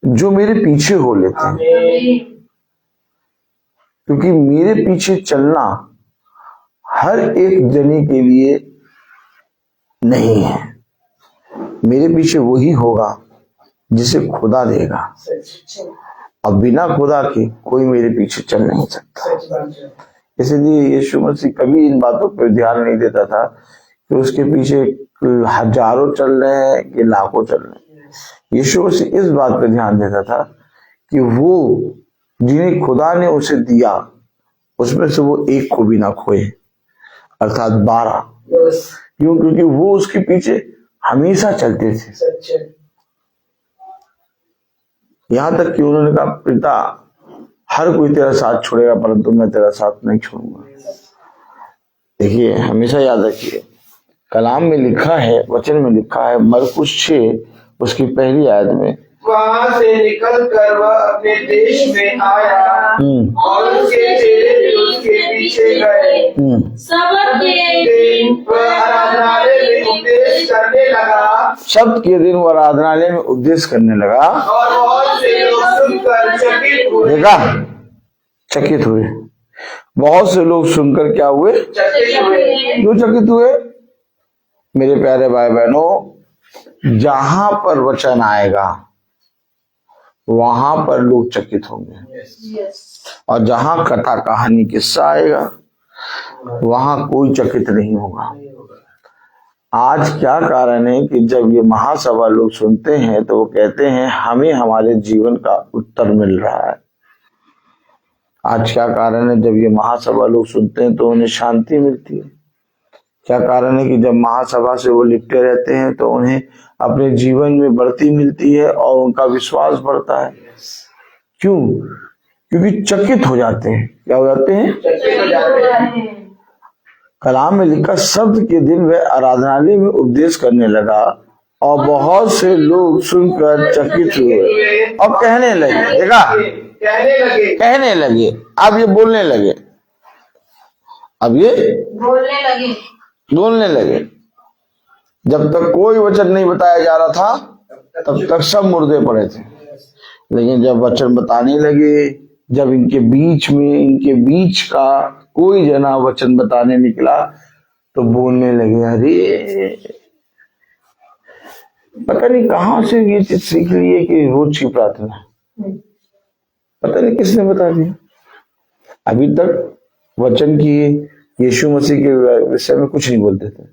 जो मेरे पीछे हो लेते हैं, क्योंकि मेरे पीछे चलना हर एक जने के लिए नहीं है। मेरे पीछे वही होगा जिसे खुदा देगा, अब बिना खुदा के कोई मेरे पीछे चल नहीं सकता। इसलिए यीशु मसीह कभी इन बातों पर ध्यान नहीं देता था कि उसके पीछे हजारों चल रहे हैं कि लाखों चल रहे हैं। यीशु मसीह इस बात पर ध्यान देता था कि वो जिन्हें खुदा ने उसे दिया उसमें से वो एक को भी ना खोए, अर्थात 12। क्यों? क्योंकि वो उसके पीछे हमेशा चलते थे। यहां तक कि उन्होंने कहा पिता हर कोई तेरा साथ छोड़ेगा, परंतु मैं तेरा साथ नहीं छोड़ूंगा। देखिए, हमेशा याद रखिए, कलाम में लिखा है, वचन में लिखा है, मरकुस 6 उसकी पहली आयत में, वहां से निकल कर वह अपने देश में आया और उसके चेले भी उसके पीछे गए। सबत के दिन वह आराधनालय में उपदेश करने लगा शब्द के दिन वो आराधनालय में उपदेश करने लगा और बहुत से लोग सुनकर चकित हुए। देखा, चकित हुए। बहुत से लोग सुनकर क्या हुए? चकित हुए। क्यों चकित हुए? मेरे प्यारे भाई बहनों, जहां पर वचन आएगा वहां पर लोग चकित होंगे, और जहां कथा कहानी किस्सा आएगा वहां कोई चकित नहीं होगा। आज क्या कारण है कि जब ये महासभा लोग सुनते हैं तो वो कहते हैं हमें हमारे जीवन का उत्तर मिल रहा है। आज क्या कारण है, जब ये महासभा लोग सुनते हैं तो उन्हें शांति मिलती है। क्या कारण है कि जब महासभा से वो लिपटे रहते हैं तो उन्हें अपने जीवन में बढ़ती मिलती है और उनका विश्वास बढ़ता है। क्यों? क्योंकि चकित हो जाते हैं। क्या हो जाते हैं? चकित हो जाते हैं। कलाम में लिखा, शब्द के दिन वह आराधनालय में उपदेश करने लगा और बहुत से लोग सुनकर चकित हुए और कहने लगे। देखा, कहने लगे, अब ये बोलने लगे, अब ये बोलने लगे। जब तक कोई वचन नहीं बताया जा रहा था तब तक सब मुर्दे पड़े थे, लेकिन जब वचन बताने लगे, जब इनके बीच का कोई जना वचन बताने निकला तो बोलने लगे। अरे पता नहीं कहां से ये चीज सीख ली है कि रोज की प्रार्थना, पता नहीं किसने बता दिया। अभी तक वचन की यीशु मसीह के विषय में कुछ नहीं बोलते थे।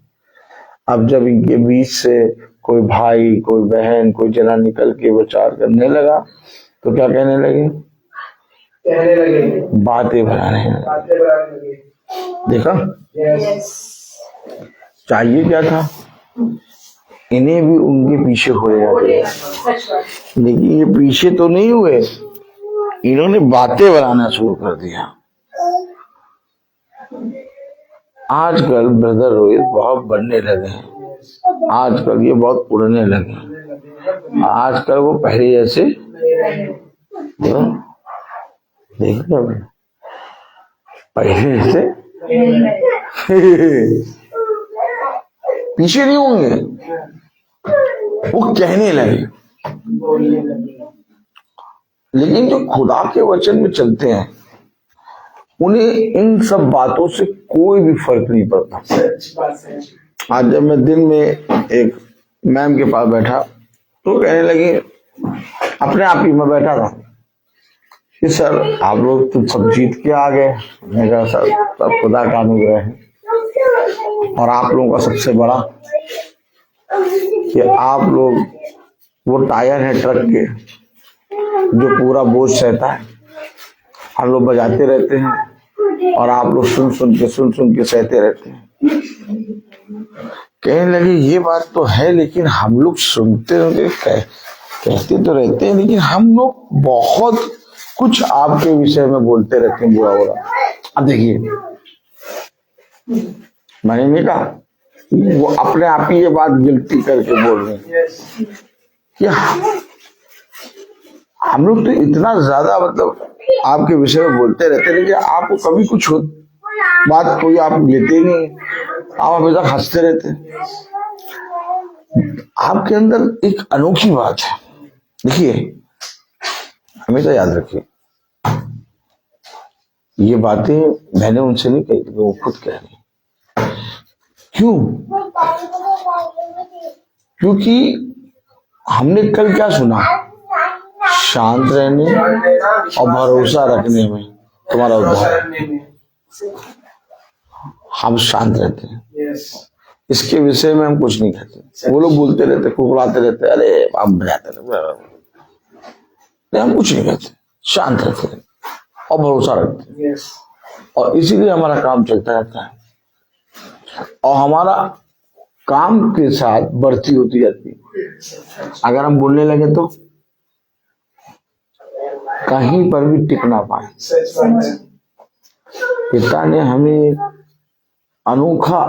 अब जब इनके बीच से कोई भाई, कोई बहन, कोई जना निकल के विचार करने लगा तो क्या कहने लगे? बातें बनाने लगे। देखा, चाहिए क्या था? इन्हें भी उनके पीछे हो जाते, लेकिन ये पीछे तो नहीं हुए, इन्होंने बातें बनाना शुरू कर दिया। आजकल ब्रदर रोहित बहुत बढ़ने लगे हैं, आजकल ये बहुत उड़ने लगे हैं। आजकल वो पहले जैसे देखो, पहले जैसे पीछे नहीं होंगे, वो कहने लगे। लेकिन जो खुदा के वचन में चलते हैं उन्हें इन सब बातों से कोई भी फर्क नहीं पड़ता। आज जब मैं दिन में एक मैम के पास बैठा तो कहने लगी, अपने आप ही मैं बैठा था कि सर आप लोग तो सब जीत के आ गए। मैं कहा सर सब खुदा का अनुग्रह है, और आप लोगों का सबसे बड़ा कि आप लोग वो टायर है ट्रक के जो पूरा बोझ सहता है, हम लोग बजाते रहते हैं और आप लोग सुन सुन के सहते रहते हैं। कहने लगे ये बात तो है, लेकिन हम लोग सुनते रहते, कहते तो रहते हैं, लेकिन हम लोग बहुत कुछ आपके विषय में बोलते रहते हैं बुरा बुरा। अब देखिए, मैंने नहीं कहा, वो अपने आप ही ये बात गिल्टी करके बोल रहे हैं कि हम लोग तो इतना ज्यादा मतलब आपके विषय में बोलते रहते हैं, लेकिन आपको कभी कुछ बात कोई आप लेते नहीं, आप हमेशा हंसते रहते हैं। आपके अंदर एक अनोखी बात है। देखिए, हमेशा याद रखिए, ये बातें मैंने उनसे नहीं कही, वो खुद कह रही। क्यों? क्योंकि हमने कल क्या सुना? शांत रहने और भरोसा रखने में तुम्हारा उद्धार। हम शांत रहते हैं, इसके विषय में हम कुछ नहीं कहते। वो लोग बोलते रहते, कुकड़ाते रहते, अरे आप बजाते रहते, हम कुछ नहीं कहते, शांत रहते हैं और भरोसा रखते हैं, और इसीलिए हमारा काम चलता रहता है और हमारा काम के साथ बढ़ती होती जाती है। अगर हम बोलने लगे तो कहीं पर भी टिक ना पाए। सच बात है। पिता ने हमें अनोखा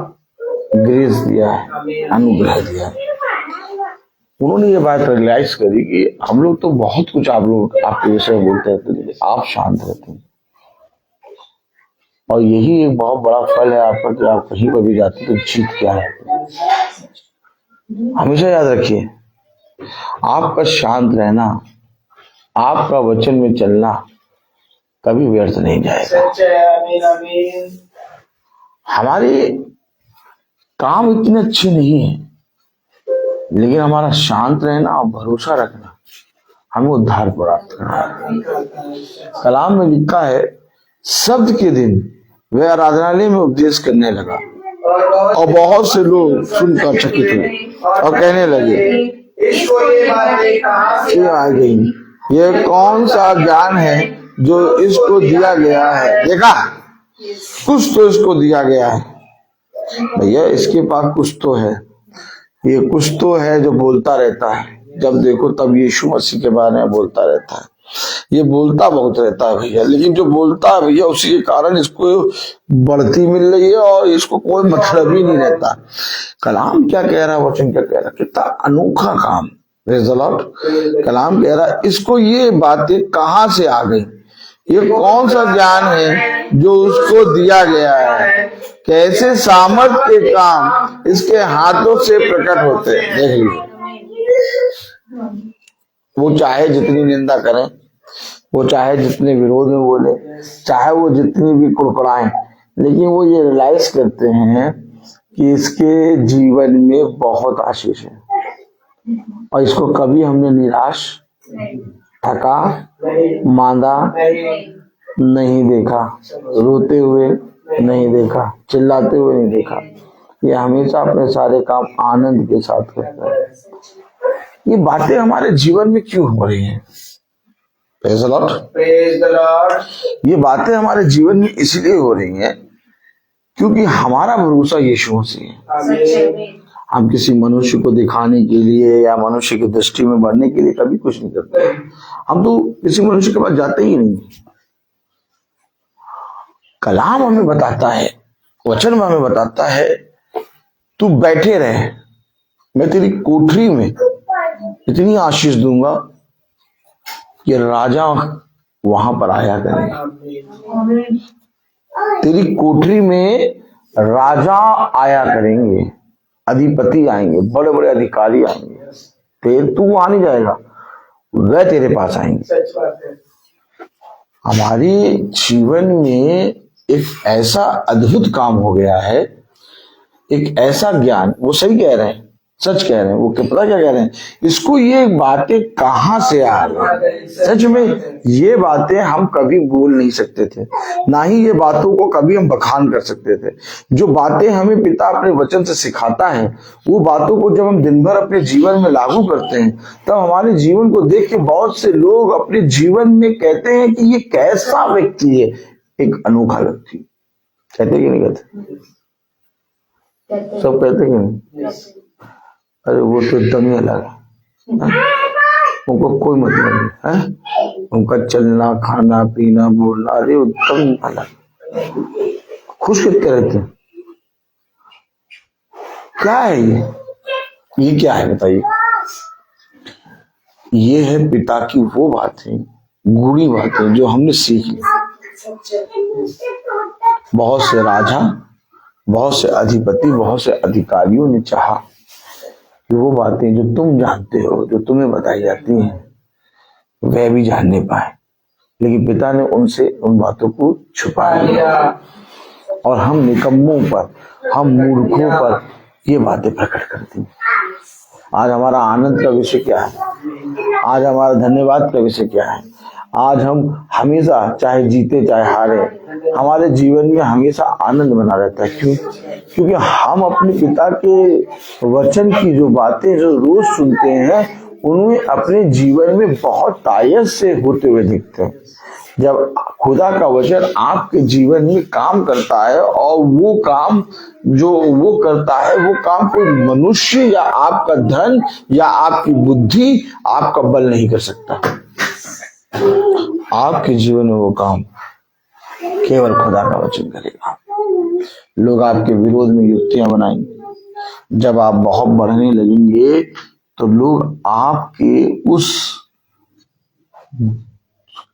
ग्रेस दिया है, अनुग्रह दिया है। उन्होंने ये बात रियलाइज करी कि हम लोग तो बहुत कुछ आप लोग आपके विषय में बोलते रहते हैं, आप शांत रहते हैं, और यही एक बहुत बड़ा फल है आपका कि आप कहीं पर भी जाते तो जीत क्या है। हमेशा याद रखिए, आपका शांत रहना, आपका वचन में चलना कभी व्यर्थ नहीं जाएगा। सच है। आमीन आमीन। हमारे काम इतने अच्छे नहीं है, लेकिन हमारा शांत रहना और भरोसा रखना हमें उद्धार प्राप्त करना है। कलाम में लिखा है, शब्द के दिन वह आराधनालय में उपदेश करने लगा और बहुत से लोग सुनकर चकित हुए और कहने लगे, इसको ये बातें कहाँ से ये आ गई, ये कौन सा ज्ञान है जो इसको दिया गया है। देखा, कुछ तो इसको दिया गया है भैया, इसके पास कुछ तो है, ये कुछ तो है जो बोलता रहता है। जब देखो तब यीशु मसीह के बारे में बोलता रहता है। ये बोलता बहुत रहता है भैया, लेकिन जो बोलता है भैया उसी के कारण इसको बढ़ती मिल रही है और इसको कोई मतलब ही नहीं रहता। कलाम क्या कह रहा है, वचन क्या कह रहा है, कितना अनोखा काम। कलाम कह रहा है, इसको ये बातें कहाँ से आ गई, ये कौन सा ज्ञान है जो उसको दिया गया है, कैसे सामर्थ्य के काम इसके हाथों से प्रकट होते हैं। देख लीजिए, वो चाहे जितनी निंदा करें, वो चाहे जितने विरोध में बोले, चाहे वो जितनी भी कुड़कुड़ाएं, लेकिन वो ये रियलाइज करते हैं कि इसके जीवन में बहुत आशीष है और इसको कभी हमने निराश, थका, मांदा नहीं देखा, रोते हुए नहीं देखा, चिल्लाते हुए नहीं देखा। ये हमेशा अपने सारे काम आनंद के साथ करता है। ये बातें हमारे जीवन में क्यों हो रही हैं? Praise the Lord. Praise the Lord. ये बातें हमारे जीवन में इसलिए हो रही हैं क्योंकि हमारा भरोसा यीशु मसीह है। आमीन। हम किसी मनुष्य को दिखाने के लिए या मनुष्य की दृष्टि में बढ़ने के लिए कभी कुछ नहीं करते। हम तो किसी मनुष्य के पास जाते ही नहीं। कलाम हमें बताता है, वचन में हमें बताता है, तू बैठे रहे, मैं तेरी कोठरी में इतनी आशीष दूंगा कि राजा वहां पर आया करेंगे। तेरी कोठरी में राजा आया करेंगे, अधिपति आएंगे, बड़े बड़े अधिकारी आएंगे। तू वहां नहीं जाएगा, वह तेरे पास आएंगे। सच बात है। हमारे जीवन में एक ऐसा अद्भुत काम हो गया है, एक ऐसा ज्ञान, वो सही कह रहे हैं, सच कह रहे हैं, वो पता क्या कह रहे हैं, इसको ये बातें कहां से आ रही। सच में ये बातें हम कभी बोल नहीं सकते थे, ना ही ये बातों को कभी हम बखान कर सकते थे। जो बातें हमें पिता अपने वचन से सिखाता है, वो बातों को जब हम दिन भर अपने जीवन में लागू करते हैं, तब हमारे जीवन को देख के बहुत से लोग अपने जीवन में कहते हैं कि ये कैसा व्यक्ति है, एक अनोखा व्यक्ति। कहते कि नहीं कहते? सब कहते कि नहीं? अरे वो तो एकदम ही अलग है, उनको कोई मतलब नहीं है, उनका चलना, खाना, पीना, बोलना, अरे एकदम अलग, खुश करके रहते हैं। क्या है ये क्या है बताइए? ये है पिता की वो बातें, गूढ़ी बातें जो हमने सीख ली। बहुत से राजा, बहुत से अधिपति, बहुत से अधिकारियों ने चाहा कि वो बातें जो तुम जानते हो, जो तुम्हें बताई जाती हैं, वह भी जानने पाए, लेकिन पिता ने उनसे उन बातों को छुपाया और हम निकम्मों पर, हम मूर्खों पर ये बातें प्रकट करती हैं। आज हमारा आनंद का विषय क्या है? आज हमारा धन्यवाद का विषय क्या है? आज हम हमेशा चाहे जीते चाहे हारे, हमारे जीवन में हमेशा आनंद बना रहता है। क्यों? क्योंकि हम अपने पिता के वचन की जो बातें जो रोज सुनते हैं, उनमें अपने जीवन में बहुत तायत से होते हुए दिखते हैं। जब खुदा का वचन आपके जीवन में काम करता है, और वो काम जो वो करता है, वो काम कोई मनुष्य या आपका धन या आपकी बुद्धि, आपका बल नहीं कर सकता। आपके जीवन में वो काम केवल खुदा का वचन करेगा। लोग आपके विरोध में युक्तियां बनाएंगे। जब आप बहुत बढ़ने लगेंगे तो लोग आपके उस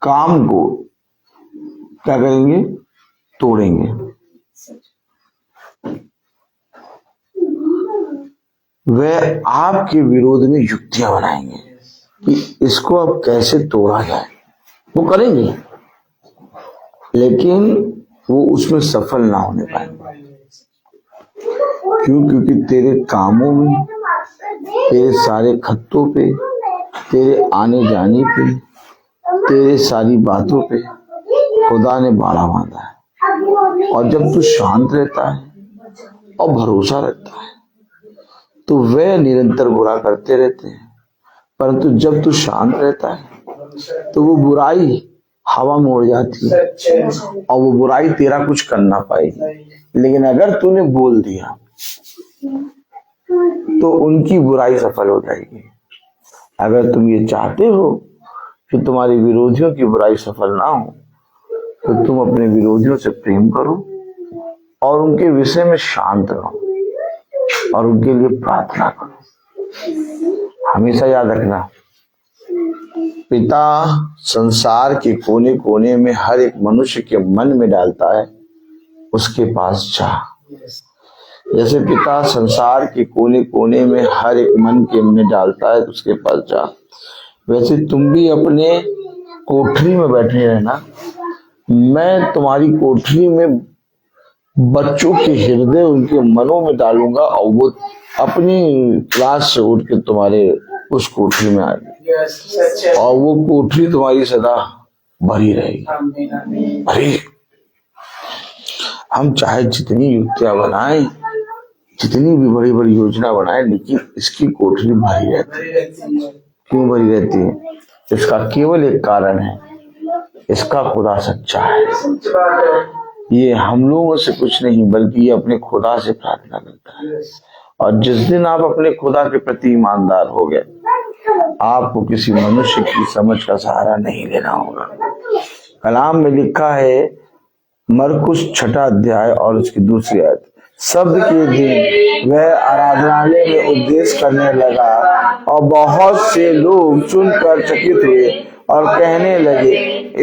काम को क्या करेंगे? तोड़ेंगे। वे आपके विरोध में युक्तियां बनाएंगे कि इसको अब कैसे तोड़ा जाए। वो करेंगे, लेकिन वो उसमें सफल ना होने पाएंगे। क्यों? क्योंकि तेरे कामों में, तेरे सारे खत्तों पे, तेरे आने जाने पे, तेरे सारी बातों पे खुदा ने बाड़ा बांधा है। और जब तू शांत रहता है और भरोसा रखता है तो वे निरंतर बुरा करते रहते हैं, परंतु जब तू शांत रहता है तो वो बुराई हवा में उड़ जाती है और वो बुराई तेरा कुछ कर ना पाएगी। लेकिन अगर तूने बोल दिया तो उनकी बुराई सफल हो जाएगी। अगर तुम ये चाहते हो कि तुम्हारे विरोधियों की बुराई सफल ना हो तो तुम अपने विरोधियों से प्रेम करो और उनके विषय में शांत रहो और उनके लिए प्रार्थना करो। हमेशा याद रखना, पिता संसार के कोने कोने में हर एक मनुष्य के मन में डालता है, उसके पास जा। जैसे पिता संसार के कोने कोने में हर एक मन के में डालता है तो उसके पास जा, वैसे तुम भी अपने कोठरी में बैठे रहना। मैं तुम्हारी कोठरी में बच्चों के हृदय, उनके मनों में डालूंगा और वो अपनी क्लास से उठ के तुम्हारे उस कोठरी में आएगी और वो कोठरी तुम्हारी सदा भरी रहेगी। अरे हम चाहे जितनी युक्तियां बनाएं, जितनी भी बड़ी बड़ी योजना बनाएं, लेकिन इसकी कोठरी भरी रहती है। क्यों भरी रहती है? इसका केवल एक कारण है, इसका खुदा सच्चा है। ये हम लोगों से कुछ नहीं बल्कि ये अपने खुदा से प्रार्थना करता है। और जिस दिन आप अपने खुदा के प्रति ईमानदार हो गए, आपको किसी मनुष्य की समझ का सहारा नहीं लेना होगा। कलाम में लिखा है, मरकुस 6 अध्याय और उसकी दूसरी आयत, शब्द के दिन वह आराधनालय में उपदेश करने लगा और बहुत से लोग सुनकर चकित हुए और कहने लगे,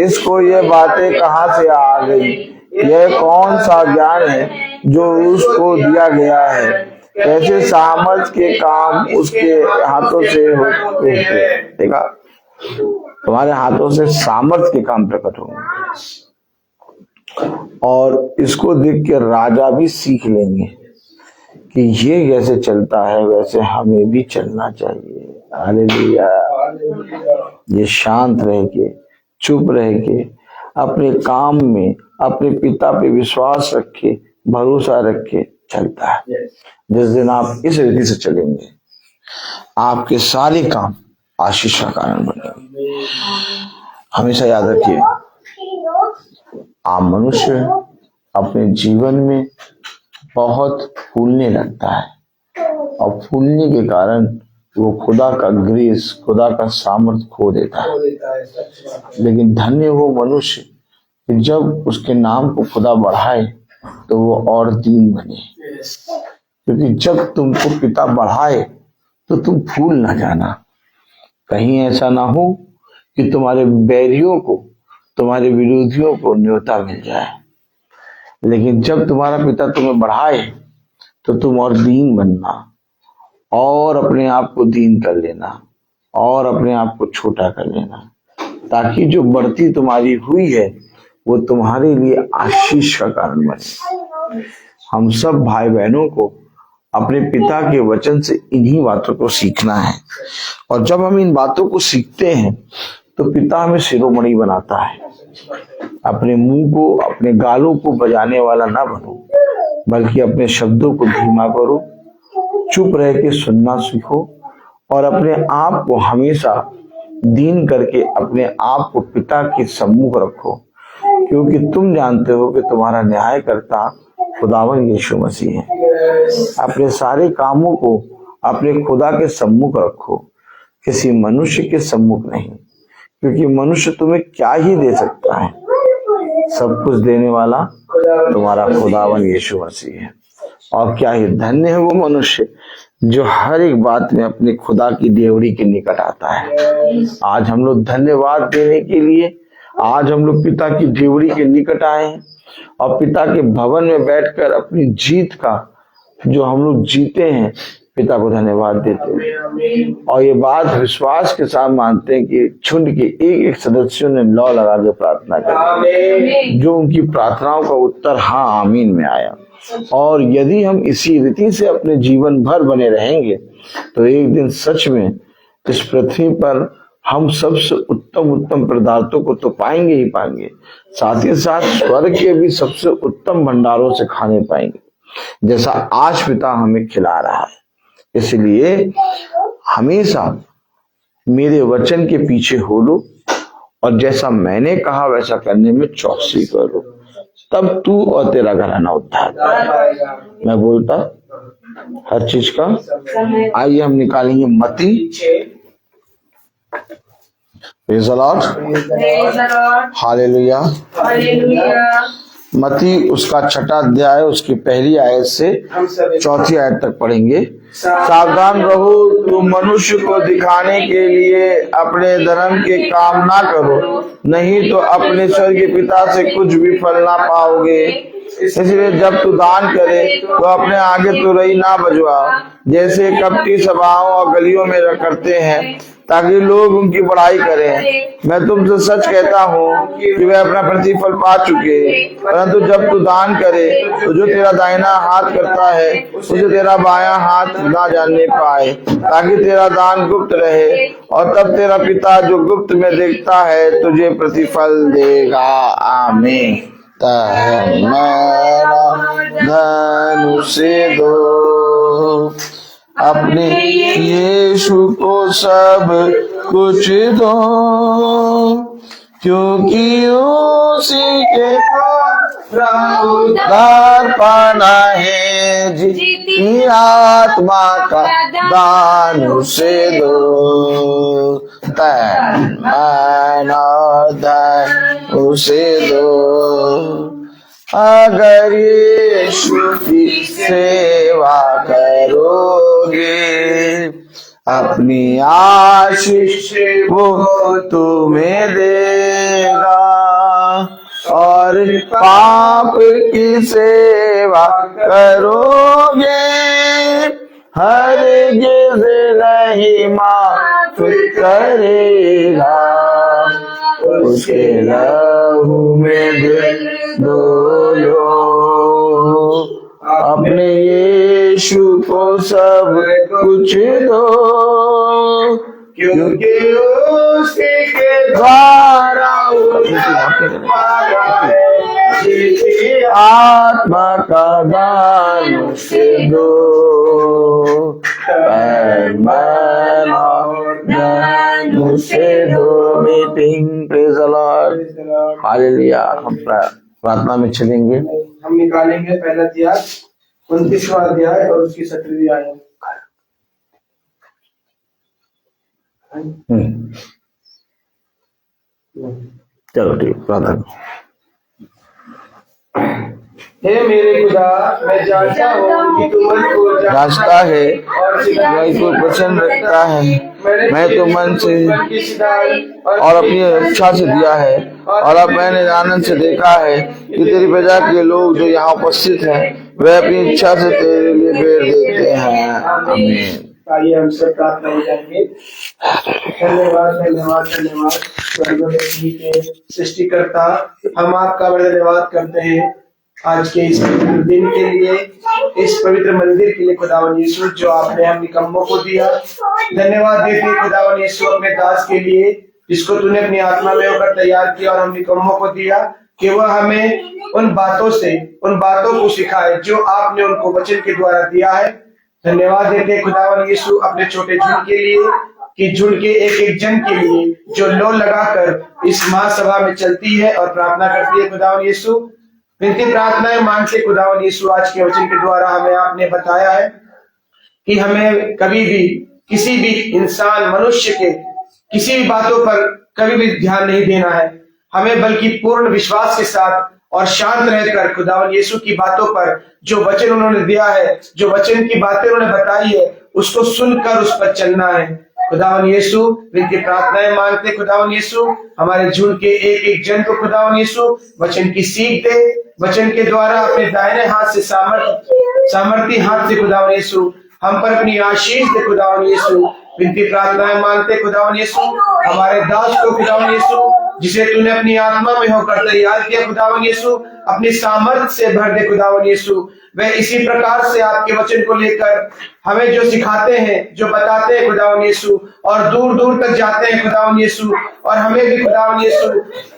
इसको ये बातें कहाँ से आ गई? यह कौन सा ज्ञान है जो उसको दिया गया है? कैसे सामर्थ के काम उसके हाथों से होते हैं? देखा, तुम्हारे हाथों से सामर्थ के काम प्रकट होंगे और इसको देख के राजा भी सीख लेंगे कि ये कैसे चलता है, वैसे हमें भी चलना चाहिए। हालेलुया। ये शांत रह के, चुप रह के, अपने काम में अपने पिता पे विश्वास रख के, भरोसा रख के चलता है। जिस दिन आप इस रीति से चलेंगे, आपके सारे काम आशीष का कारण बनेंगे। हमेशा याद रखिए, आप मनुष्य अपने जीवन में बहुत फूलने लगता है और फूलने के कारण वो खुदा का ग्रेस, खुदा का सामर्थ खो देता है। लेकिन धन्य वो मनुष्य कि जब उसके नाम को खुदा बढ़ाए तो वो और दीन बने। क्योंकि जब तुमको पिता बढ़ाए तो तुम फूल ना जाना। कहीं ऐसा ना हो कि तुम्हारे बैरियों को, तुम्हारे विरोधियों को न्योता मिल जाए। लेकिन जब तुम्हारा पिता तुम्हें बढ़ाए तो तुम और दीन बनना और अपने आप को दीन कर लेना और अपने आप को छोटा कर लेना, ताकि जो बढ़ती तुम्हारी हुई है वो तुम्हारे लिए आशीष का कारण बने। हम सब भाई बहनों को अपने पिता के वचन से इन्हीं बातों को सीखना है। और जब हम इन बातों को सीखते हैं तो पिता हमें शिरोमणि बनाता है। अपने मुंह को, अपने गालों को बजाने वाला ना बनो, बल्कि अपने शब्दों को धीमा करो, चुप रह के सुनना सीखो और अपने आप को हमेशा दीन करके अपने आप को पिता के सम्मुख रखो, क्योंकि तुम जानते हो कि तुम्हारा न्यायकर्ता खुदावन यीशु मसीह है। अपने सारे कामों को अपने खुदा के सम्मुख रखो, किसी मनुष्य के सम्मुख नहीं, क्योंकि मनुष्य तुम्हें क्या ही दे सकता है, सब कुछ देने वाला तुम्हारा खुदावन यीशु मसीह है। और क्या ही धन्य है वो मनुष्य जो हर एक बात में अपने खुदा की डेवड़ी के निकट आता है। आज हम लोग धन्यवाद देने के लिए आज हम लोग पिता की डेवड़ी के निकट आए हैं और पिता के भवन में बैठकर अपनी जीत का जो हम लोग जीते हैं पिता को धन्यवाद देते हैं। और ये बात विश्वास के साथ मानते हैं कि झुंड के एक एक सदस्यों ने लौ लगा के प्रार्थना की, जो उनकी प्रार्थनाओं का उत्तर हाँ आमीन में आया। और यदि हम इसी रीति से अपने जीवन भर बने रहेंगे तो एक दिन सच में इस पृथ्वी पर हम सबसे उत्तम उत्तम पदार्थों को तो पाएंगे ही पाएंगे, साथ ही साथ स्वर्ग के भी सबसे उत्तम भंडारों से खाने पाएंगे, जैसा आज पिता हमें खिला रहा है। इसलिए हमेशा मेरे वचन के पीछे हो लो और जैसा मैंने कहा वैसा करने में चौकसी करो, तब तू और तेरा घराना उद्धार। मैं बोलता हर चीज का। आइए हम निकालेंगे मती, प्रेज़ द लॉर्ड, हालेलुया। मती उसका 6वां अध्याय उसकी पहली आयत से 4थी आयत तक पढ़ेंगे। सावधान रहो, तुम मनुष्य को दिखाने के लिए अपने धर्म के काम ना करो, नहीं तो अपने स्वर्गीय पिता से कुछ भी फल ना पाओगे। इसलिए जब तू दान करे तो अपने आगे तुरही ना बजवा, जैसे कपटी सभाओं और गलियों में करते हैं, ताकि लोग उनकी बड़ाई करें। मैं तुमसे सच कहता हूँ कि वे अपना प्रतिफल पा चुके। परंतु जब तू दान करे तो जो तेरा दाहिना हाथ करता है उसे तेरा बायां हाथ ना जानने पाए, ताकि तेरा दान गुप्त रहे, और तब तेरा पिता जो गुप्त में देखता है तुझे प्रतिफल देगा। आमीन। धन उसे दो, अपने यीशु को सब कुछ दो, क्योंकि उसी के उद्धार पाना है। जितनी आत्मा का दान उसे दो, तन मन और धन उसे दो। अगर यीशु की सेवा करोगे, अपनी आशीष वो तुम्हें देगा, और पाप की सेवा करोगे हरगिज़ नहीं माफ करेगा। उसके लहू में दिल धो लो, अपने यीशु को सब कुछ दो, क्योंकि उसी के द्वारा आत्मा का दान उसे दो। उसे दो। Meeting, praise the Lord, hallelujah. हम प्रार्थना में चलेंगे। हम निकालेंगे पहला अध्याय 29वां अध्याय और उसकी 17वीं आयत। चलो ठीक, प्रार्थना। हे मेरे खुदा, मैं जानता हूँ कि तू मन को जानता है, मैं को पसंद रखता है। मैं तो मन से और अपनी इच्छा से दिया है, और अब मैंने आनंद से देखा है कि तेरी प्रजा के लोग जो यहाँ उपस्थित हैं वे अपनी इच्छा से तेरे लिए पेड़ देते हैं। आमीन। आइए हम सब प्रार्थना हो जाएंगे। धन्यवाद धन्यवाद धन्यवाद स्वर्गीय के सृष्टिकर्ता, हम आपका बड़ा धन्यवाद करते हैं आज के इस दिन के लिए, इस पवित्र मंदिर के लिए खुदावन यीशु जो आपने हम निकम्मों को दिया। धन्यवाद देते हैं खुदावन यीशु अपने दास के लिए, जिसको तूने अपनी आत्मा में होकर तैयार किया और हम निकम्मों को दिया कि वह हमें उन बातों को सिखाए जो आपने उनको वचन के द्वारा दिया है। धन्यवाद देते हैं खुदावन यीशु अपने छोटे झुंड के लिए, कि झुंड के एक एक जन के लिए जो लो लगाकर इस महासभा में चलती है और प्रार्थना करती है। खुदावन यीशु विनती प्रार्थनाएं मानते खुदावन यीशु, आज के वचन के द्वारा हमें आपने बताया है कि हमें कभी भी किसी भी इंसान मनुष्य के किसी भी बातों पर कभी भी ध्यान नहीं देना है। हमें बल्कि पूर्ण विश्वास के साथ और शांत रहकर खुदावन यीशु की बातों पर, जो वचन उन्होंने दिया है, जो वचन की बातें उन्होंने बताई है, उसको सुनकर उस पर चलना है। खुदावन यीशु इनकी प्रार्थनाएं मांगते। खुदावन यीशु हमारे झुंड के एक एक जन को खुदावन यीशु वचन की सीख दे, वचन के द्वारा अपने दाहिने हाथ से सामर्थी हाथ से खुदावन यीशु हम पर अपनी आशीष दे। खुदावन यीशु विनती प्रार्थनाएं मांगते। खुदावन यीशु हमारे दास को खुदावन यीशु जिसे तूने अपनी आत्मा में होकर तैयार किया, खुदावन यीशु अपनी सामर्थ्य से भर दे। खुदावन यीशु वे इसी प्रकार से आपके वचन को लेकर हमें जो सिखाते हैं, जो बताते हैं खुदावन यीशु, और दूर दूर तक जाते हैं खुदावन यीशु, और हमें भी खुदावन यीशु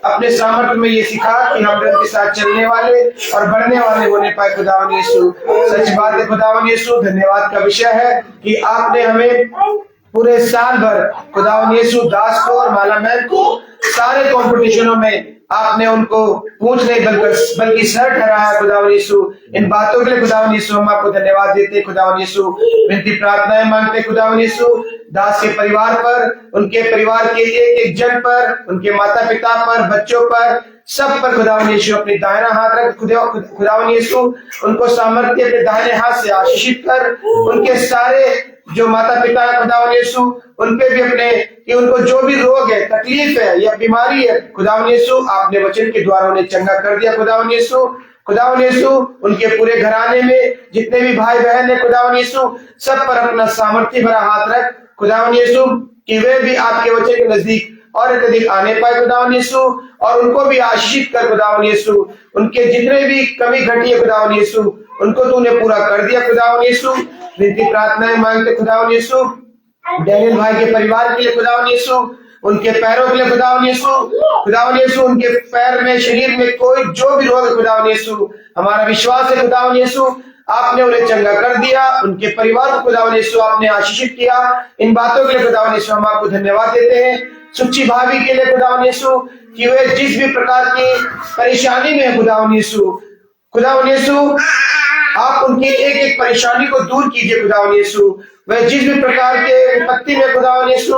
अपने सामर्थ्य में ये सिखा कि हम उनके साथ चलने वाले और बढ़ने वाले होने पाए। खुदावन यीशु सच बात है। खुदावन यीशु धन्यवाद का विषय है कि आपने हमें पूरे साल भर खुदावन यीशु दास को और माला मैन को सारे कॉम्पिटिशनों में आपने उनको पूछ नहीं बल्कि सर ठहराया। खुदावन यीशु इन बातों के लिए खुदावन यीशु हम आपको धन्यवाद देते। खुदावन यीशु विनती प्रार्थनाएं मांगते। खुदावन यीशु दास के परिवार पर, उनके परिवार के एक एक जन पर, उनके माता पिता पर, बच्चों पर, सब पर खुदावन यीशु अपनी दाहिना हाथ रख। खुदावन यीशु उनको सामर्थ्य अपने दाहिने हाथ से आशीषित कर। उनके सारे जो माता पिता है खुदावन यीशु उनपे भी अपने कि उनको जो भी रोग है, तकलीफ है या बीमारी है, खुदावन यीशु आपने वचन के द्वारा उन्हें चंगा कर दिया। खुदावन यीशु उनके पूरे घराने में जितने भी भाई बहन है खुदावन यीशु सब पर अपना सामर्थ्य भरा हाथ रख। खुदावन यीशु कि वे भी आपके वचन के नजदीक और अत्यधिक आने पाए खुदावन यीशु, और उनको भी आशीषित कर। खुदावन यीशु उनके जितने भी कमी घटी है खुदावन यीशु उनको तूने पूरा कर दिया। खुदावन यीशु विनती प्रार्थनाएं मांगते। खुदावन यीशु डैनियल भाई के परिवार के लिए खुदावन यीशु उनके पैरों के लिए खुदावन यीशु उनके पैर में, शरीर में कोई जो भी रोग है खुदावन यीशु हमारा विश्वास है खुदावन यीशु आपने उन्हें चंगा कर दिया। उनके परिवार को खुदावन यीशु आपने आशीषित किया। इन बातों के लिए खुदावन यीशु हम आपको धन्यवाद देते हैं। सुच्ची भाभी के लिए खुदावन यीशु कि वे जिस भी प्रकार की परेशानी में है खुदावन यीशु आप उनकी एक एक परेशानी को दूर कीजिए। खुदावन यीशु वे जिस भी प्रकार के विपत्ति में खुदावन यीशु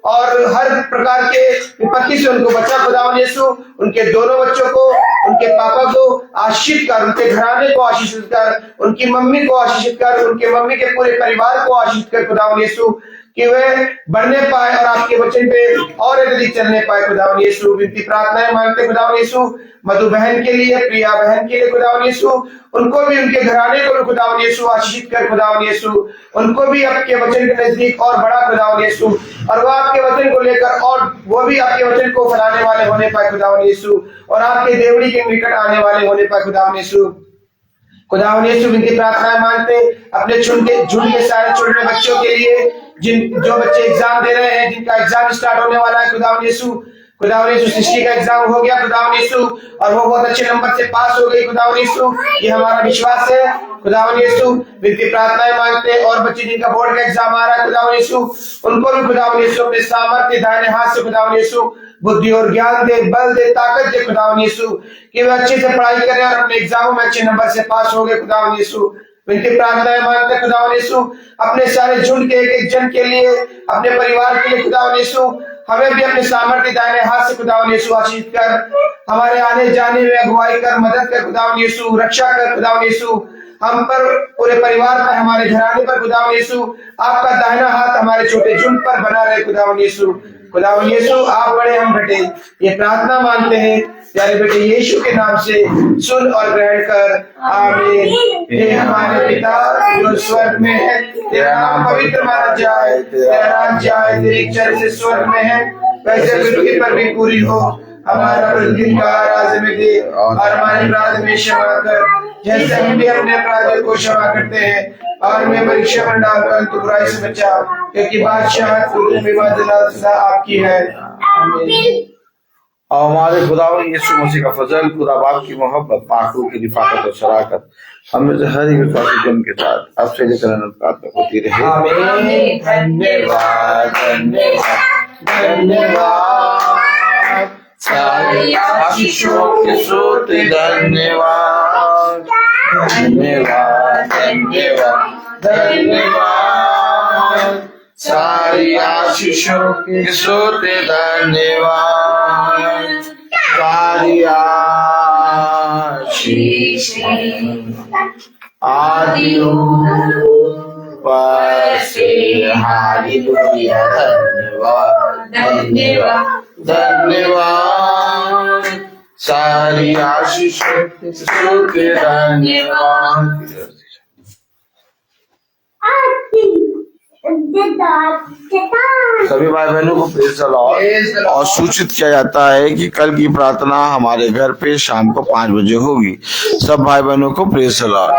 और हर प्रकार के विपत्ति से उनको बचा। खुदावन यीशु उनके दोनों बच्चों को, उनके पापा को आशीषित कर, उनके घराने को आशीषित कर, उनकी मम्मी को आशीषित कर, उनके मम्मी के पूरे परिवार को आशीषित कर। खुदावन यीशु कि वे बढ़ने पाए और आपके वचन पे और अधिक चलने पाए। खुदावन यीशु विनती प्रार्थनाएं मांगते। खुदावन यीशु मधु बहन के लिए, प्रिया बहन के लिए खुदावन यीशु उनको भी, उनके घराने को भी खुदावन यीशु आशीषित कर। खुदावन यीशु उनको भी आपके वचन के नजदीक और बड़ा खुदावन यीशु, और वह आपके वचन को लेकर और वो भी आपके वचन को फैलाने वाले होने पाए खुदावन यीशु, और आपके देवड़ी के निकट आने वाले होने पाए। खुदावन यीशु विनती प्रार्थनाएं मांगते अपने झुंड के सारे छोटे बच्चों के लिए, जो बच्चे एग्जाम दे रहे हैं, जिनका एग्जाम स्टार्ट होने वाला है। खुदावन यीशु सृष्टि का एग्जाम हो गया खुदावन यीशु, और वो बहुत अच्छे नंबर से पास हो गई। खुदावन यीशु ये हमारा विश्वास है। खुदावन यीशु विनती प्रार्थनाएं मांगते और बच्चे जिनका बोर्ड का एग्जाम आ रहा है खुदावन यीशु उनको भी खुदावन यीशु अपने सामर्थ्य दाहिने हाथ से खुदावन यीशु बुद्धि और ज्ञान दे, बल दे, ताकत दे। खुदावन यीशु कि वे अच्छे से पढ़ाई करें और अपने एग्जामों में अच्छे नंबर से पास हो गए। खुदावन यीशु विनती प्रार्थनाएं मांगते खुदावन यीशु अपने सारे झुंड के एक एक जन के लिए, अपने परिवार के लिए खुदावन यीशु हमें भी अपने सामर्थ्य दाहिने हाथ से खुदावन यीशु आशीष कर, हमारे आने जाने में अगुवाई कर, मदद कर खुदावन यीशु, रक्षा कर खुदावन यीशु हम पर, पूरे परिवार पर, हमारे घराने पर खुदावन यीशु आपका दाहिना हाथ हमारे छोटे झुंड पर बना रहे। खुदावन यीशु आप बड़े हम घटे, ये प्रार्थना मानते हैं प्यारे बेटे यीशु के नाम से सुन और ग्रहण कर, आमीन। हे हमारे पिता जो स्वर्ग में है, तेरा नाम पवित्र माना जाए, तेरा राज्य आए, तेरी इच्छा जैसे स्वर्ग में है वैसे पृथ्वी पर भी पूरी हो। हमारा प्रतिदिन का आहार में दे और हमारे अपराध में क्षमा कर, जैसे हम भी अपने अपराधियों को क्षमा करते हैं, और हमें परीक्षा में डालकर तू बुराई से बचा, क्योंकि बादशाह आपकी है। आमीन। और हमारे खुदावन यीशु मसीह का फजल, खुदा बाप की मोहब्बत, पाकों की रिफाकत और शराकत हमें से हर एक विश्वासी जन के साथ अब से लेकर अनंत काल तक होती रहे। आमीन। धन्यवाद धन्यवाद धन्यवाद, सारी आशीषों के स्रोत धन्यवाद धन्यवाद धन्यवाद धन्यवाद, सारी आशीषों के सोते धन्यवाद, सारी आशीषें आदि ऊपर से हालेलुया, धन्यवाद धन्यवाद धन्यवाद, सारी आशीषों के सोते धन्यवाद। सभी भाई बहनों को प्रेज द लॉर्ड और सूचित किया जाता है कि कल की प्रार्थना हमारे घर पे शाम को 5 बजे होगी। सब भाई बहनों को प्रेज द लॉर्ड।